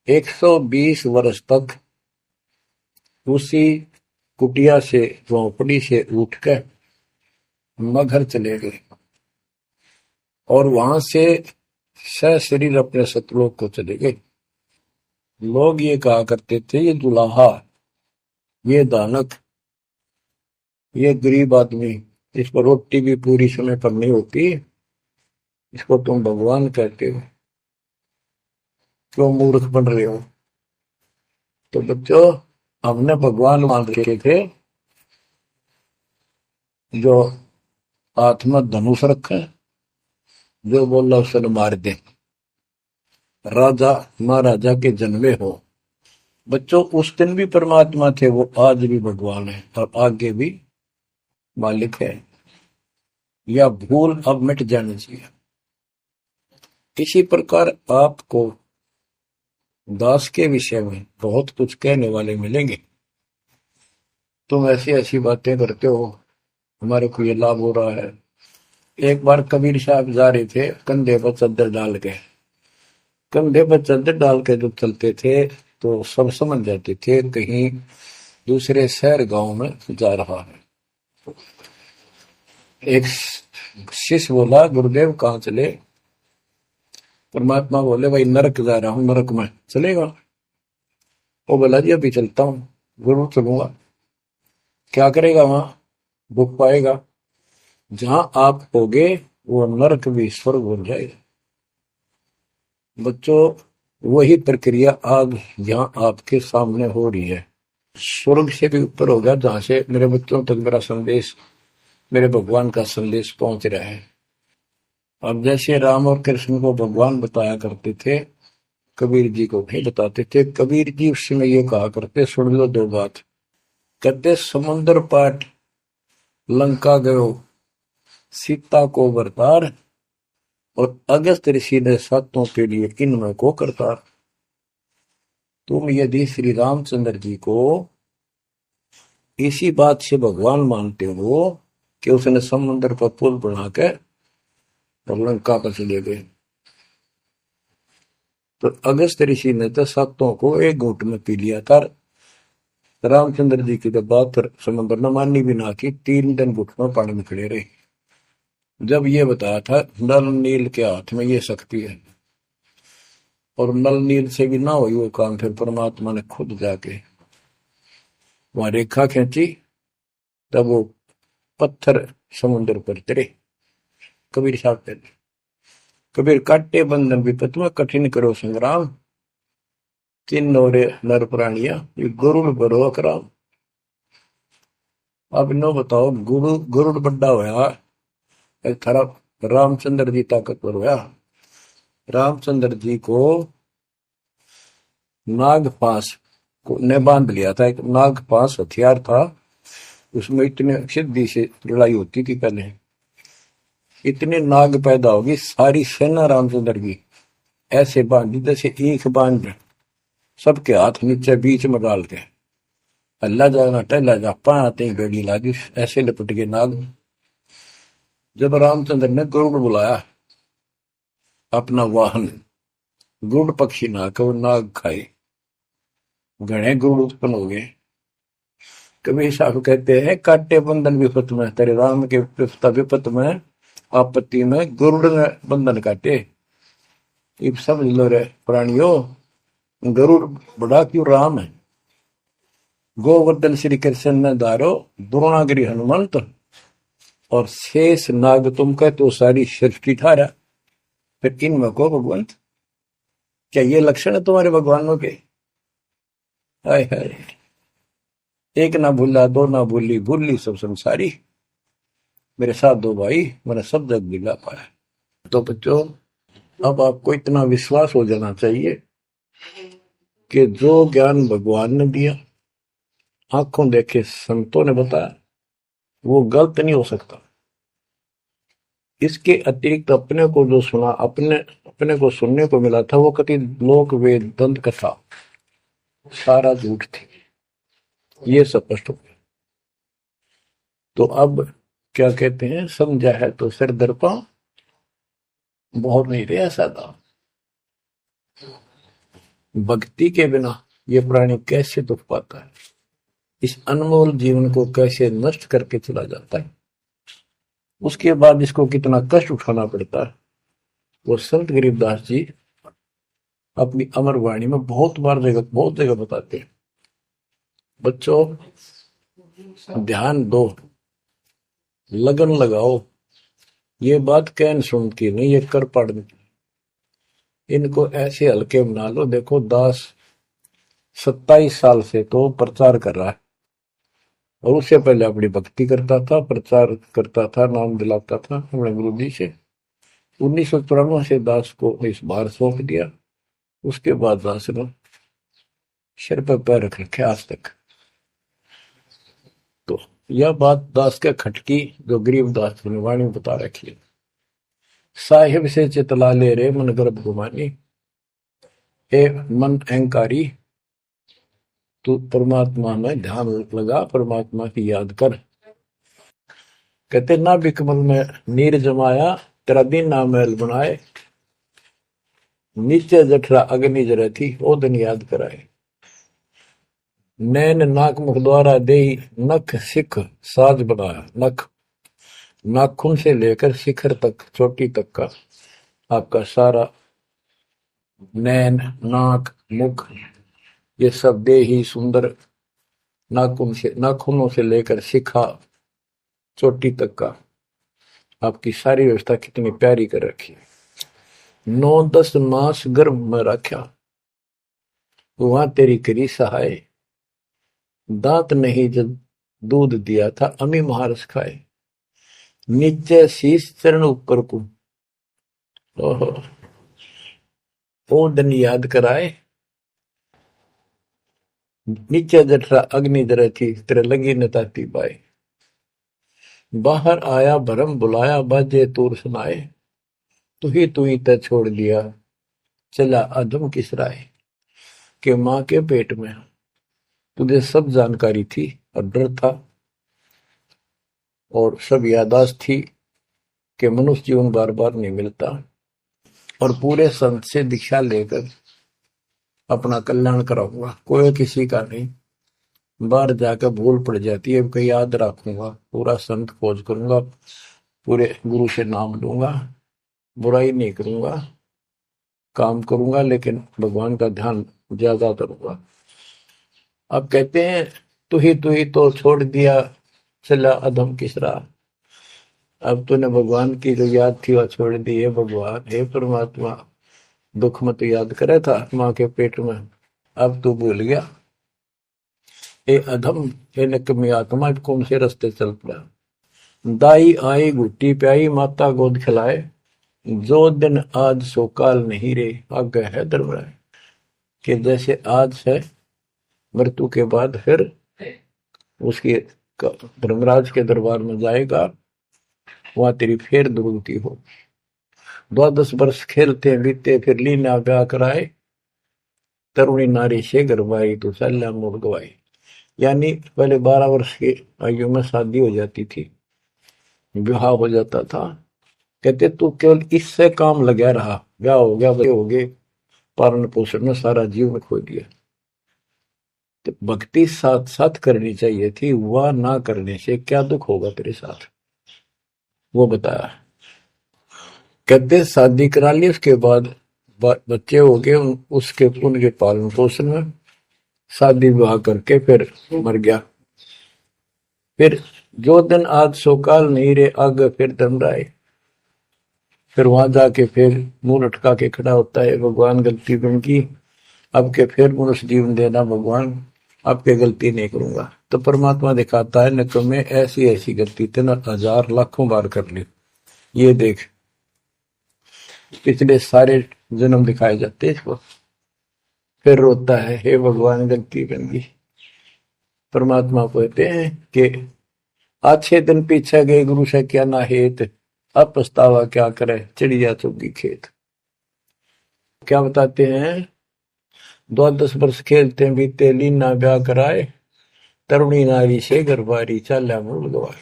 120 वर्ष तक उसी कुटिया से, झोपड़ी से उठकर मगहर चले गए और वहां से सशरीर अपने सतलोक को चले गए। लोग ये कहा करते थे, ये दुल्हा, ये दानक, ये गरीब आदमी, इसको रोटी भी पूरी समय पर नहीं होती, इसको तुम भगवान कहते हो, क्यों मूर्ख बन रहे हो। तो बच्चों, हमने भगवान मान रखे थे जो आत्मा धनुष रखा, जो बोला उसे मार दे, राजा महाराजा के जन्मे हो। बच्चों, उस दिन भी परमात्मा थे, वो आज भी भगवान है और आगे भी मालिक है। या भूल अब मिट जानी चाहिए। इसी प्रकार आपको दास के विषय में बहुत कुछ कहने वाले मिलेंगे। तुम ऐसी ऐसी बातें करते हो, हमारे को ये लाभ हो रहा है। एक बार कबीर साहब जा रहे थे, कंधे पर चादर डाल के, कंधे पर चादर डाल के जब चलते थे तो सब समझ जाते थे कहीं दूसरे शहर गांव में जा रहा है। एक शिष्य बोला, गुरुदेव कहाँ चले। परमात्मा बोले, भाई नरक जा रहा हूं, नरक में चलेगा। वो बोला, जी अभी चलता हूं, जरूर चलूंगा। क्या करेगा वहां, भूख पाएगा। जहां आप होगे वो नरक भी स्वर्ग बन जाएगा। बच्चों, वही प्रक्रिया आज यहां आपके सामने हो रही है। स्वर्ग से भी ऊपर होगा, जहां से मेरे बच्चों तक मेरा संदेश, मेरे भगवान का संदेश पहुंच रहा है। अब जैसे राम और कृष्ण को भगवान बताया करते थे, कबीर जी को नहीं बताते थे। कबीर जी उस समय ये कहा करते, सुन लो दो बात। कहते, समुद्र पाट लंका गयो, सीता को बरतार, और अगस्त ऋषि ने सातों के लिए इनमें को करतार। तुम यदि श्री रामचंद्र जी को इसी बात से भगवान मानते हो कि उसने समुद्र पर पुल बनाकर और लंका पर चले गए, तो अगस्त ऋषि ने तो सातों को एक घूंट में पी लिया था। रामचंद्र जी की तो बात समुद्र ने मानी भी ना की, 3 दिन घुटनों पानी में खड़े रहे। जब ये बताया था नल नील के हाथ में ये शक्ति है, और नल नील से भी ना हुई वो काम, फिर परमात्मा ने खुद जाके वहां रेखा खींची, तब वो पत्थर समुद्र पर गिरे। कबीर साहब कहते, कबीर काटे बंधन विपत में कठिन करो संग्राम, तीन नौरे नर प्राणिया ये गरुड़ बरो अकराम। अब नो बताओ, गरुड़ बड्डा होया, एक थारा रामचंद्र जी ताकतवर होया। रामचंद्र जी को नाग पास ने बांध लिया था, एक नाग पास हथियार था, उसमें इतने सिद्धि से लड़ाई होती थी पहले। इतने नाग पैदा होगी, सारी सेना रामचंद्र की ऐसे बांधी जैसे एक बांध, सबके हाथ नीचे बीच में डाल के अल्लाह जाना टहला जा पाते ही बेड़ी लागी, ऐसे लपट के नाग। जब रामचंद्र ने गरुड़ बुलाया अपना वाहन, गरुड़ पक्षी ना को नाग खाए, घने गरुड़ उत्पन्न हो गए। कबीर साहब कहते हैं, काटे बंधन विपत में, तेरे राम के विपत में, आपत्ति में गरुड़ ने बंधन काटे। ये समझ लो रे प्राणियों, गरुड़ बड़ा क्यों राम है। गोवर्धन श्री कृष्ण ने धारो, द्रोणागिरी हनुमंत, और शेष नाग तुम कहते हो सारी सृष्टि ठारा, फिर इनमें को भगवान, क्या ये लक्षण है तुम्हारे भगवानों के? हाय हाय, एक ना भूला दो ना भूली, भूली सब संसारी, मेरे साथ दो भाई, मैंने सब जग दिला पाया। तो बच्चों, अब आपको इतना विश्वास हो जाना चाहिए कि जो ज्ञान भगवान ने दिया, आंखों देखे संतों ने बताया, वो गलत नहीं हो सकता। इसके अतिरिक्त अपने को जो सुना, अपने अपने को सुनने को मिला था, वो कति लोक वेद दंत कथा सारा झूठ थी, ये स्पष्ट हो गया। तो अब क्या कहते हैं, समझा है तो सिर दर्पा, बहुत नहीं रहा सादा। भक्ति के बिना ये प्राणी कैसे दुख पाता है, इस अनमोल जीवन को कैसे नष्ट करके चला जाता है, उसके बाद इसको कितना कष्ट उठाना पड़ता है, वो संत गरीबदास जी अपनी अमर वाणी में बहुत जगह बताते हैं। बच्चों, ध्यान दो, लगन लगाओ, ये बात कहन सुन की नहीं, ये कर पढ़ने की। इनको ऐसे हल्के बना लो। देखो, दास 27 साल से तो प्रचार कर रहा है, और उससे पहले अपनी भक्ति करता था, प्रचार करता था, नाम दिलाता था अपने गुरु जी से। 1994 से दास को इस बार सौंप दिया, उसके बाद दास ने सिर पर पैर रख रखे आज तक। तो यह बात दास के खटकी, जो गरीब दास की वाणी में बता रखी है। साहिब से चितला ले रे मन गर्भ गुमानी, ए मन अहंकारी, तू परमात्मा में ध्यान लगा, परमात्मा की याद कर। कहते ना बिकमल में नीर जमाया, तेरा दिन ना महल बनाए, नीचे जठरा अग्नि जरे थी, ओ दिन याद कराए। नैन नाक मुख द्वारा दे, नख सिख साज बनाया। नख, नाखून से लेकर शिखर तक, चोटी तक का आपका सारा नैन, नाक, मुख, ये सब दे ही सुंदर, नाखूनों से लेकर शिखा, चोटी तक का आपकी सारी व्यवस्था कितनी प्यारी कर रखी है। 9-10 मास गर्भ में रखा, वहां तेरी करी सहाय, दांत नहीं जब दूध दिया था, अमी महारस खाए। नीचे शीश चरण ऊपर को, ओहो, ओ दिन याद कराए। नीचे जठरा अग्नि जरे थी, तेरे लगी न ताती बाई। बाहर आया भरम बुलाया, बाजे तूर सुनाए, तू ही तय छोड़ दिया, चला अधम किस राय। के माँ के पेट में तुझे सब जानकारी थी, और डर था, और सब यादाश्त थी कि मनुष्य जीवन बार बार नहीं मिलता, और पूरे संत से दीक्षा लेकर अपना कल्याण कराऊंगा, कोई किसी का नहीं। बाहर जाकर भूल पड़ जाती है, कहीं याद रखूंगा, पूरा संत खोज करूंगा, पूरे गुरु से नाम लूंगा, बुराई नहीं करूंगा, काम करूंगा, लेकिन भगवान का ध्यान ज्यादा करूंगा। अब कहते हैं, तू ही तो छोड़ दिया, चला अधम किस राह। अब तूने भगवान की जो याद थी वह छोड़ दी है। भगवान, हे परमात्मा, दुख मत याद करे था माँ के पेट में, अब तू भूल गया। ए अधम, हे निकम्मी आत्मा, कौन से रास्ते चल पड़ा। दाई आई घुट्टी प्याई, माता गोद खिलाए, जो दिन आज सो काल नहीं रे, आगे है दरबराए। कि जैसे आज है, मृत्यु के बाद फिर उसकी धर्मराज के दरबार में जाएगा, वहां तेरी फिर दुर्गति हो। 12 वर्ष खेलते बीते, फिर लीना ब्याह कराए, तरुणी नारी से गरबाई, तो सल्ला मोड़ गवाई। यानी पहले 12 वर्ष की आयु में शादी हो जाती थी, विवाह हो जाता था। कहते तू केवल इससे काम लगा रहा, ब्याह हो गया, बच्चे हो गए, पालन पोषण में सारा जीवन खो दिया। तो भक्ति साथ साथ करनी चाहिए थी, वह ना करने से क्या दुख होगा तेरे साथ, वो बताया। कहते शादी करा ली, उसके बाद बच्चे हो गए, उसके उनके पालन पोषण में शादी विवाह करके फिर मर गया। फिर जो दिन आज सो काल नहीं रे, आगे फिर दमराए। फिर वहां जाके फिर मुंह लटका के खड़ा होता है, भगवान गलती उनकी, अब के फिर मनुष्य जीवन देना भगवान, अब के गलती नहीं करूंगा। तो परमात्मा दिखाता है, न तुम्हें ऐसी ऐसी गलती तेना हजार लाखों बार कर ली, ये देख। पिछले सारे जन्म दिखाए जाते हैं इसको। फिर रोता है, हे भगवान गलती बन गई। परमात्मा कहते हैं कि अच्छे दिन पीछे गए गुरु से क्या ना हेत, अब पछतावा क्या करे चिड़िया चुगी खेत। क्या बताते हैं, 10 वर्ष खेलते बीते, लीना ब्याह कराए, तरुणी नारी से घरबारी चाल्या मूल गवाए।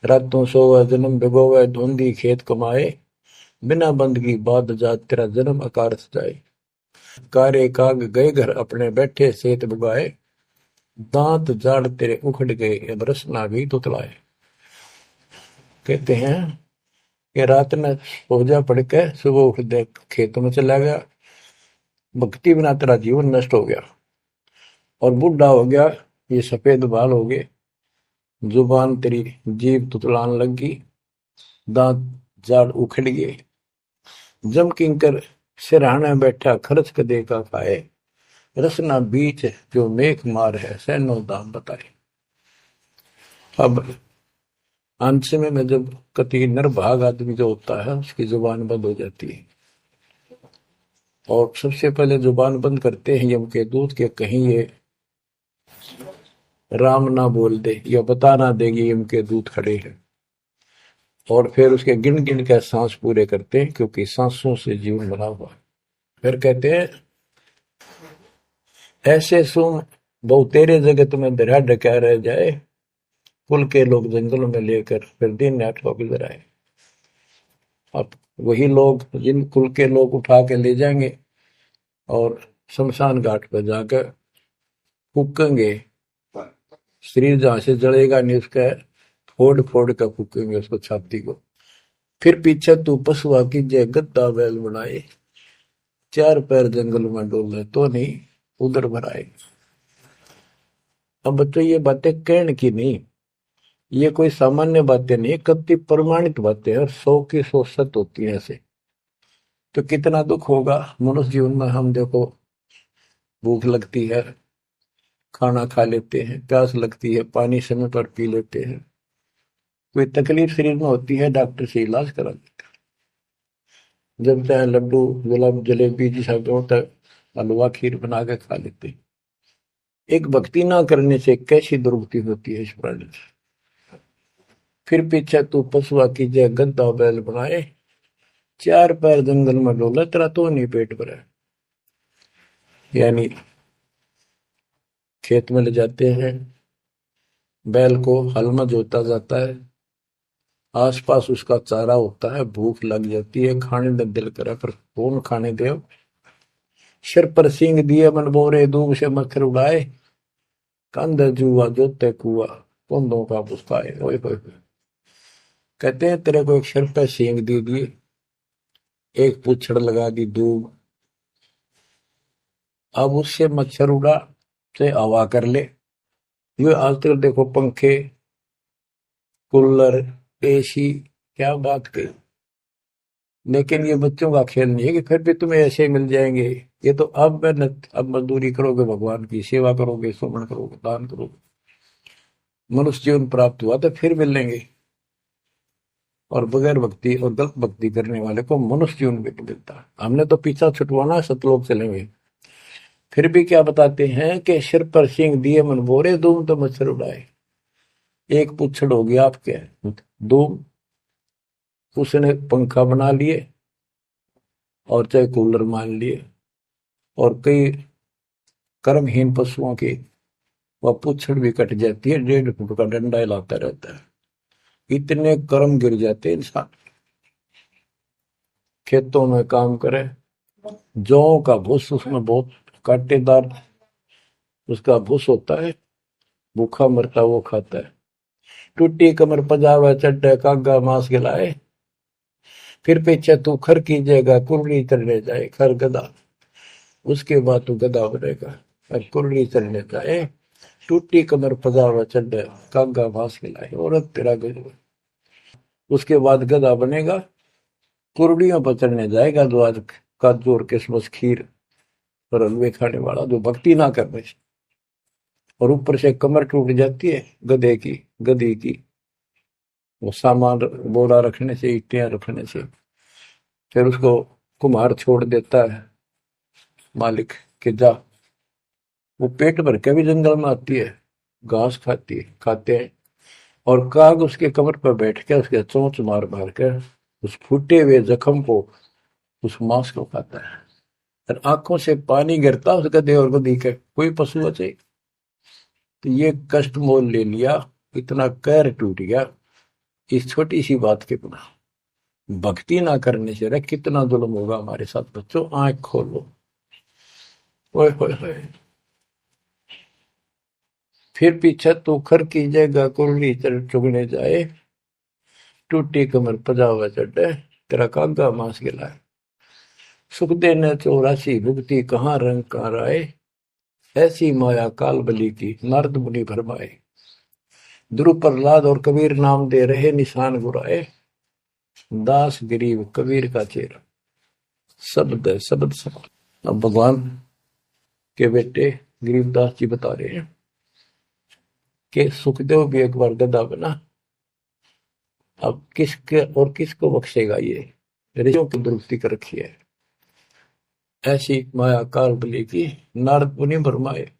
रातों सोवा जन्म भिगोवे, धुंधी खेत कमाए, बिना बंदगी बाद जात तेरा जन्म अकार जाए। कारे काग गए घर अपने, बैठे सेत बुगाए, दांत जाड़ तेरे उखड़ गए, अब रसना भी तुतलाए। कहते हैं कि रात में सोजा पड़ के सुबह उठ दे खेतों में चला गया, भक्ति बिना तेरा जीवन नष्ट हो गया, और बूढ़ा हो गया, ये सफेद बाल हो गए, जुबान तेरी जीभ तुतलान लगी, दांत जाड़ उखड़ गए। जम किंकर सिरहाने बैठा, खर्च कदे का खाए, रसना बीच जो मेघ मार है, सैनो दाम बताए। अब अंत में जब कति निर्भाग आदमी जो होता है, उसकी जुबान बंद हो जाती है, और सबसे पहले जुबान बंद करते हैं यम के दूत के, कहीं ये राम ना बोल दे या बता ना देगी यम के दूत खड़े हैं। और फिर उसके गिन गिन के सांस पूरे करते हैं, क्योंकि सांसों से जीवन बना हुआ है। फिर कहते हैं, ऐसे सुन बहु तेरे जगत में दरिया ढका रह जाए, कुल के लोग जंगलों में लेकर फिर दिन रात को गुजर आए। अब वही लोग, जिन कुल के लोग उठा के ले जाएंगे और शमशान घाट पर जाकर फूकेंगे, शरीर जहां से जलेगा नहीं उसका फोड़ फोड़ कर फूकेंगे उसको, छाती को। फिर पीछे तू पशुआ की जय गद्दा बैल बनाए, चार पैर जंगल में डोले तो नहीं उधर भराए। अब बच्चों ये बातें कहने की नहीं, ये कोई सामान्य बातें नहीं, कति प्रमाणित बातें हैं, 100 की 100 सत्य होती है ऐसे। तो कितना दुख होगा मनुष्य जीवन में। हम देखो, भूख लगती है खाना खा लेते हैं, प्यास लगती है पानी समय पर पी लेते हैं, कोई तकलीफ शरीर में होती है डॉक्टर से इलाज करा लेते हैं, जब चाहे लड्डू गुलाब जलेबी जी सब होता है, हलवा खीर बना के खा लेते हैं। एक भक्ति ना करने से कैसी दुर्गति होती है इस प्राणी से। फिर पीछे तू पशुआ की जय गद्दा बैल बनाए, चार पैर जंगल में डोला तेरा तो नहीं पेट भरा। यानी खेत में ले जाते हैं, बैल को हल में जोता जाता है, आसपास उसका चारा होता है, भूख लग जाती है, खाने में दिल करे पर कौन खाने दे। सिर पर सींग दिए मन बोरे, दूब से मच्छर उड़ाए, कंध जुआ जोते कुआ, कुंदों का पुस्काए। ओए होए, कहते हैं तेरे को एक सिर पे सींग दे दिए, एक पूछड़ लगा दी दूब, अब उससे मच्छर उड़ा से हवा कर ले। ये आजकल देखो पंखे कूलर एसी, क्या बात कही। लेकिन ये बच्चों का खेल नहीं है कि फिर भी तुम्हें ऐसे मिल जाएंगे। ये तो अब मेहनत, अब मजदूरी करोगे, भगवान की सेवा करोगे, सुमन करोगे, दान करोगे, मनुष्य जीवन प्राप्त हुआ तो फिर मिलेंगे। और बगैर भक्ति और गलत भक्ति करने वाले को मनुष्य जीवन भी नहीं मिलता। हमने तो पीछा छुटवाना, सतलोक चलेंगे। फिर भी क्या बताते हैं कि सिर पर सींग दिए मन बोरे, दूम तो मच्छर उड़ाए। एक पुच्छड़ हो गया आपके, दूम उसने पंखा बना लिए और चाहे कूलर मान लिए, और कई कर्महीन पशुओं की वह पुच्छड़ भी कट जाती है, 1.5 फुट का डंडा हिलाता रहता है। इतने कर्म गिर जाते इंसान। खेतों में काम करे, जौ का भूस उसमें बहुत कांटेदार उसका भूस होता है, भूखा मरता वो खाता है। टूटी कमर पजावा चड्डे कागा मांस खिलाए, फिर पीछे तू खर कीजिएगा कुर्री चढ़ने जाए, खर गधा, उसके बाद तू गधा बनेगा और कुर्री चढ़ने जाए। टूटी कमर पजावा चढ़ कागा भास खिलाए, औरत तेरा गजब। उसके बाद गधा बनेगा, कुर्डियों पर चढ़ने जाएगा, जो आज काजू और किशमिश खीर और हलवे खाने वाला, जो भक्ति ना करने से। और ऊपर से कमर टूट जाती है गधे की, गधी की, वो सामान बोरा रखने से, ईटियां रखने से। फिर उसको कुम्हार छोड़ देता है मालिक के जा। वो पेट भर के भी जंगल में आती है, घास खाती है, खाते हैं। और काग उसके कमर पर बैठ के उसके चोंच मार मार कर उस फूटे हुए जख्म को, उस मांस को खाता है। और आंखों से पानी गिरता उस गधे और गधी के, कोई पशु बचे। तो ये कष्ट मोल ले लिया, इतना कहर टूट गया इस छोटी सी बात के बिना। भक्ति ना करने से रे कितना जुल्म होगा हमारे साथ। बच्चों आंख खोलो, ओए होए होए। फिर पीछे तो खर की जगह कुरली चुगने जाए, टूटी कमर पजावा चढ़े, तेरा कागा मांस गिलाए। सुख देने 84 भुगती कहाँ रंग कहाँ आए, ऐसी माया काल बली की नारद मुनि भरमाए। ध्रुव प्रहलाद और कबीर नाम दे रहे निशान गुराए, दास गरीब कबीर का चेहरा। शब्द है, शब्द शब्द। अब भगवान के बेटे गरीबदास जी बता रहे हैं कि सुखदेव भी एक बार गधा बना। अब किसके और किसको बख्शेगा ये, ऋषियों की दुरुक्ति कर रखी है। ऐसी माया काल बली की नारद मुनि भरमाए।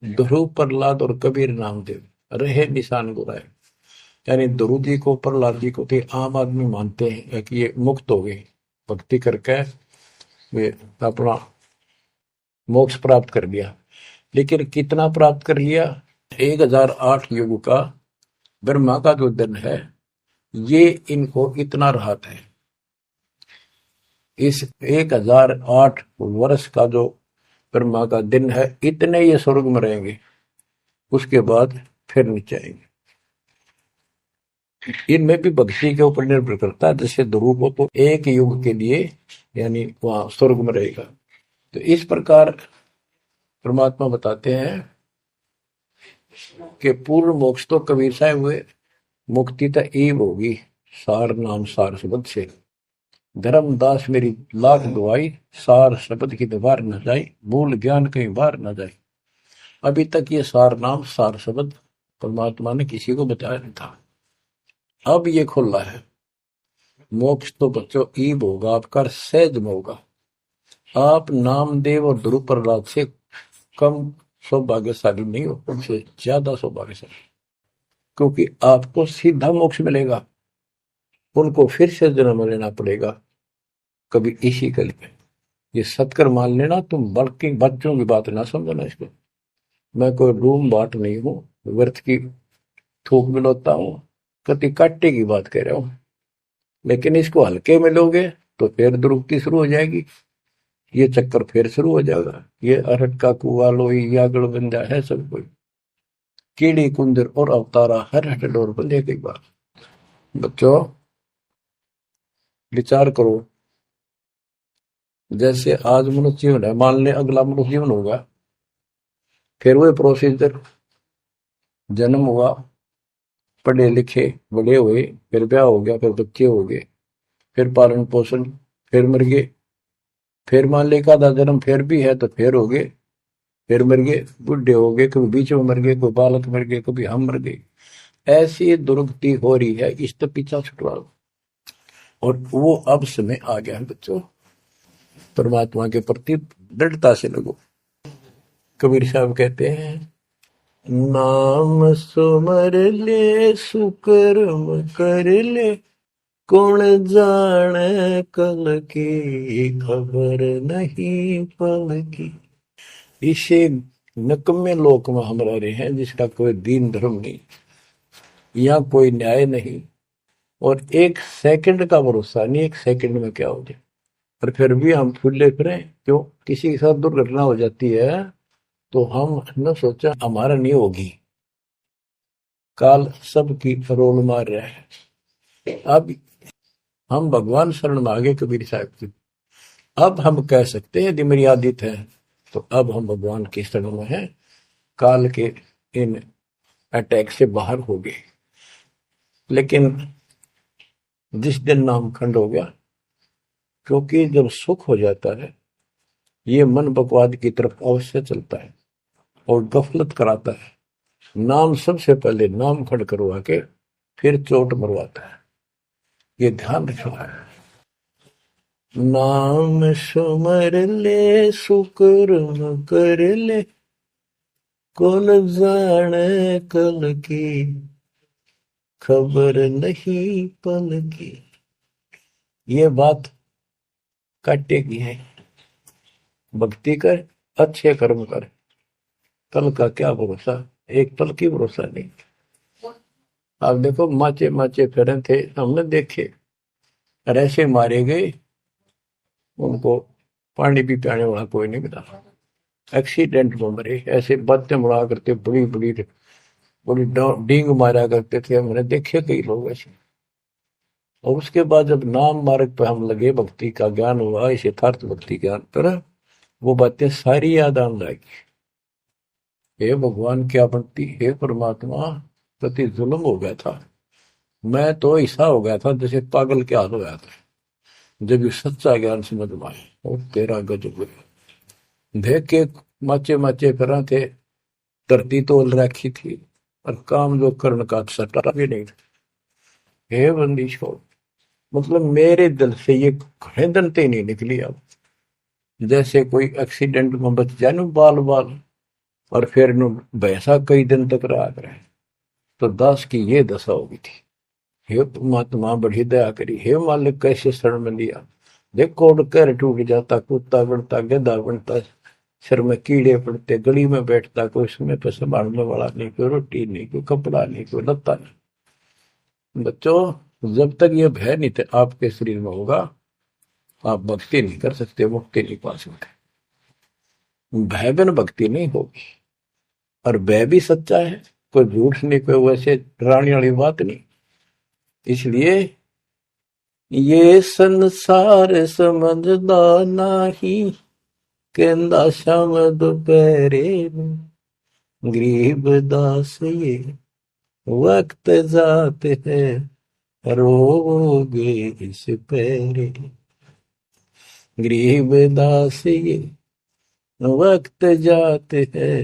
ध्रुव प्रहलाद और कबीर नामदेव रहे निशान गुराए। यानी ध्रुव जी को, प्रहलाद जी को तो आम आदमी मानते हैं कि ये मुक्त हो गए, भक्ति करके वे अपना मोक्ष प्राप्त कर लिया। लेकिन कितना प्राप्त कर लिया? 1008 युग का ब्रह्मा का जो दिन है, ये इनको इतना राहत है। इस 1008 वर्ष का जो ब्रह्मा का दिन है, इतने ये स्वर्ग में रहेंगे, उसके बाद फिर नीचे आएंगे। इनमें भी भक्ति के ऊपर निर्भर करता है। जैसे ध्रुव को तो एक युग के लिए यानी वहां स्वर्ग में रहेगा। तो इस प्रकार परमात्मा बताते हैं कि पूर्ण मोक्ष तो कबीर साहब हुए, मुक्ति तो ईव होगी सार नाम सार शब्द से। धर्मदास मेरी लाख दुआई, सार शब्द की दीवार न जाए, मूल ज्ञान कहीं बाहर न जाए। अभी तक ये सार नाम सार शब्द परमात्मा ने किसी को बताया नहीं था, अब ये खुला है। मोक्ष तो बच्चों ईब होगा आपका, सहज में होगा। आप नामदेव और ध्रुव प्रहलाद से कम सौभाग्यशाली नहीं हो, उनसे ज्यादा सौभाग्यशाली, क्योंकि आपको सीधा मोक्ष मिलेगा। उनको फिर से जन्म लेना पड़ेगा कभी इसी कल में। ये सत्कर मान लेना, तुम बल्कि बच्चों की बात ना समझना इसको। मैं कोई रूम बाट नहीं हूं, व्यर्थ की थूक मिलोता हूं, कति काटे की बात कह रहा हूं। लेकिन इसको हल्के में लोगे तो फिर दुरुक्ति शुरू हो जाएगी, ये चक्कर फिर शुरू हो जाएगा। ये अरहट का कुआ लोई यागड़ बंदा है सब कोई, कीड़ी कुंदर और अवतारा हर हट डोर बंदे की बात। बच्चों विचार करो, जैसे आज मनुष्य जीवन है, मान ले अगला मनुष्य जीवन होगा, फिर वही प्रोसीजर, जन्म हुआ, पढ़े लिखे बड़े हुए, फिर ब्याह हो गया, फिर बच्चे हो गए, फिर पालन पोषण, फिर मर गए, फिर मान ले का आधा जन्म फिर भी है तो फिर हो गए, फिर मर गए, बुढ़े हो गए, कभी बीच में मर गए, कोई बालक मर गए, कभी हम मर गए। ऐसी दुर्गति हो रही है, इस तो पीछा छुटवा लो। और वो अब समय आ गया है बच्चों, परमात्मा के प्रति दृढ़ता से लगो। कबीर साहब कहते हैं, नाम सुमर ले सुकर्म कर ले, कौन जाने कल की खबर नहीं पल की। इसे नकम्मे लोक में हम रह रहे हैं जिसका कोई दीन धर्म नहीं, यहाँ कोई न्याय नहीं, और एक सेकंड का भरोसा नहीं, एक सेकंड में क्या हो जाए। और फिर भी हम फूले फिरे, क्यों? किसी के साथ दुर्घटना हो जाती है तो हम न सोचा हमारा नहीं होगी, काल सबकी रोल मार रहा है। अब हम भगवान शरण मांगे कबीर साहब की। अब हम कह सकते हैं यदि मेरी आदत है तो अब हम भगवान के शरण में हैं, काल के इन अटैक से बाहर हो गए। लेकिन जिस दिन नाम खंड हो गया, क्योंकि जब सुख हो जाता है ये मन बकवाद की तरफ अवश्य चलता है और गफलत कराता है। नाम सबसे पहले नाम खंड करवा के फिर चोट मरवाता है, ये ध्यान रखना है। नाम सुमर ले सुकर्म कर ले, कुल जाने कल की खबर नहीं पल की। ये बात काटेगी है। भक्ति कर, अच्छे कर्म कर, कल का क्या भरोसा, एक पल की भरोसा नहीं। आप देखो माचे माचे फिरे थे, हमने देखे, और ऐसे मारे गए, उनको पानी भी पियाने वाला कोई नहीं मिला, एक्सीडेंट में मरे। ऐसे बातें मुड़ा करते, बड़ी बड़ी बड़ी डींग मारा करते थे, हमने देखे कई लोग ऐसे। और उसके बाद जब नाम मार्ग पर हम लगे, भक्ति का ज्ञान हुआ, इस यथार्थ भक्ति ज्ञान पर, वो बातें सारी याद आने लगी। हे भगवान क्या बनती, हे परमात्मा, प्रति जुल्म हो गया था। मैं तो ऐसा हो गया था जैसे पागल के हाल हो गया था। जब ये सच्चा ज्ञान समझ में आए, और तेरा गजब देख के माचे माचे फिरा थे, धरती तोल रखी थी, और काम जो कर्ण का सटा भी नहीं था। हे बंदी छोड़, मतलब मेरे दिल से ये खड़े नहीं निकली। अब जैसे कोई एक्सीडेंट में बच जाए न बाल बाल, और फिर न भैंसा कई दिन तक रहा करे, तो दास की ये दशा होगी थी। हे परमात्मा बड़ी दया करी, हे मालिक कैसे शरण में लिया। देखो कर टूट जाता, कुत्ता बनता, गधा बनता, सिर में कीड़े पड़ते, गली में बैठता, कोई समय पर संभालने वाला नहीं, कोई रोटी नहीं, कोई कपड़ा नहीं, कोई लत्ता नहीं। बच्चों, जब तक ये भय नहीं थे आपके शरीर में होगा, आप भक्ति नहीं कर सकते, मुक्ति नहीं पा सकते। भय बिन भक्ति नहीं होगी। और भय भी सच्चा है, कोई झूठ नहीं, कोई वैसे डराने वाली बात नहीं। इसलिए ये संसार समझदा नहीं, कहंदा शाम दोपहरे, गरीब दास ये वक्त जात है, रोगे इस पैरे। गरीब दास ये वक्त जात है,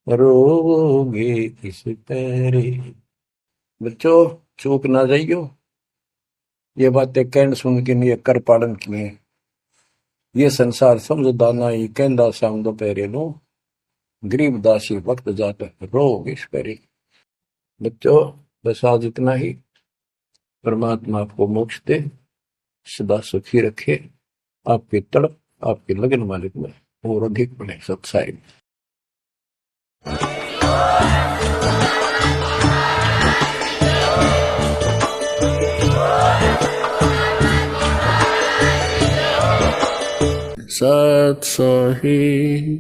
रोगे इस पैरे। बच्चों, चूक ना जाइयो, ये बातें कहन सुन के नहीं, कर पालन किए। ये संसार समझदा नहीं, कहंदा शाम दोपहरे नो, गरीब दासी वक्त जाता है, रोगे इस पैरे। बच्चों, बस आज इतना ही। परमात्मा आपको मोक्ष दे, सदा सुखी रखे, आपकी तड़प, आपकी लगन मालिक में और अधिक बने सत्साई। सत सोही।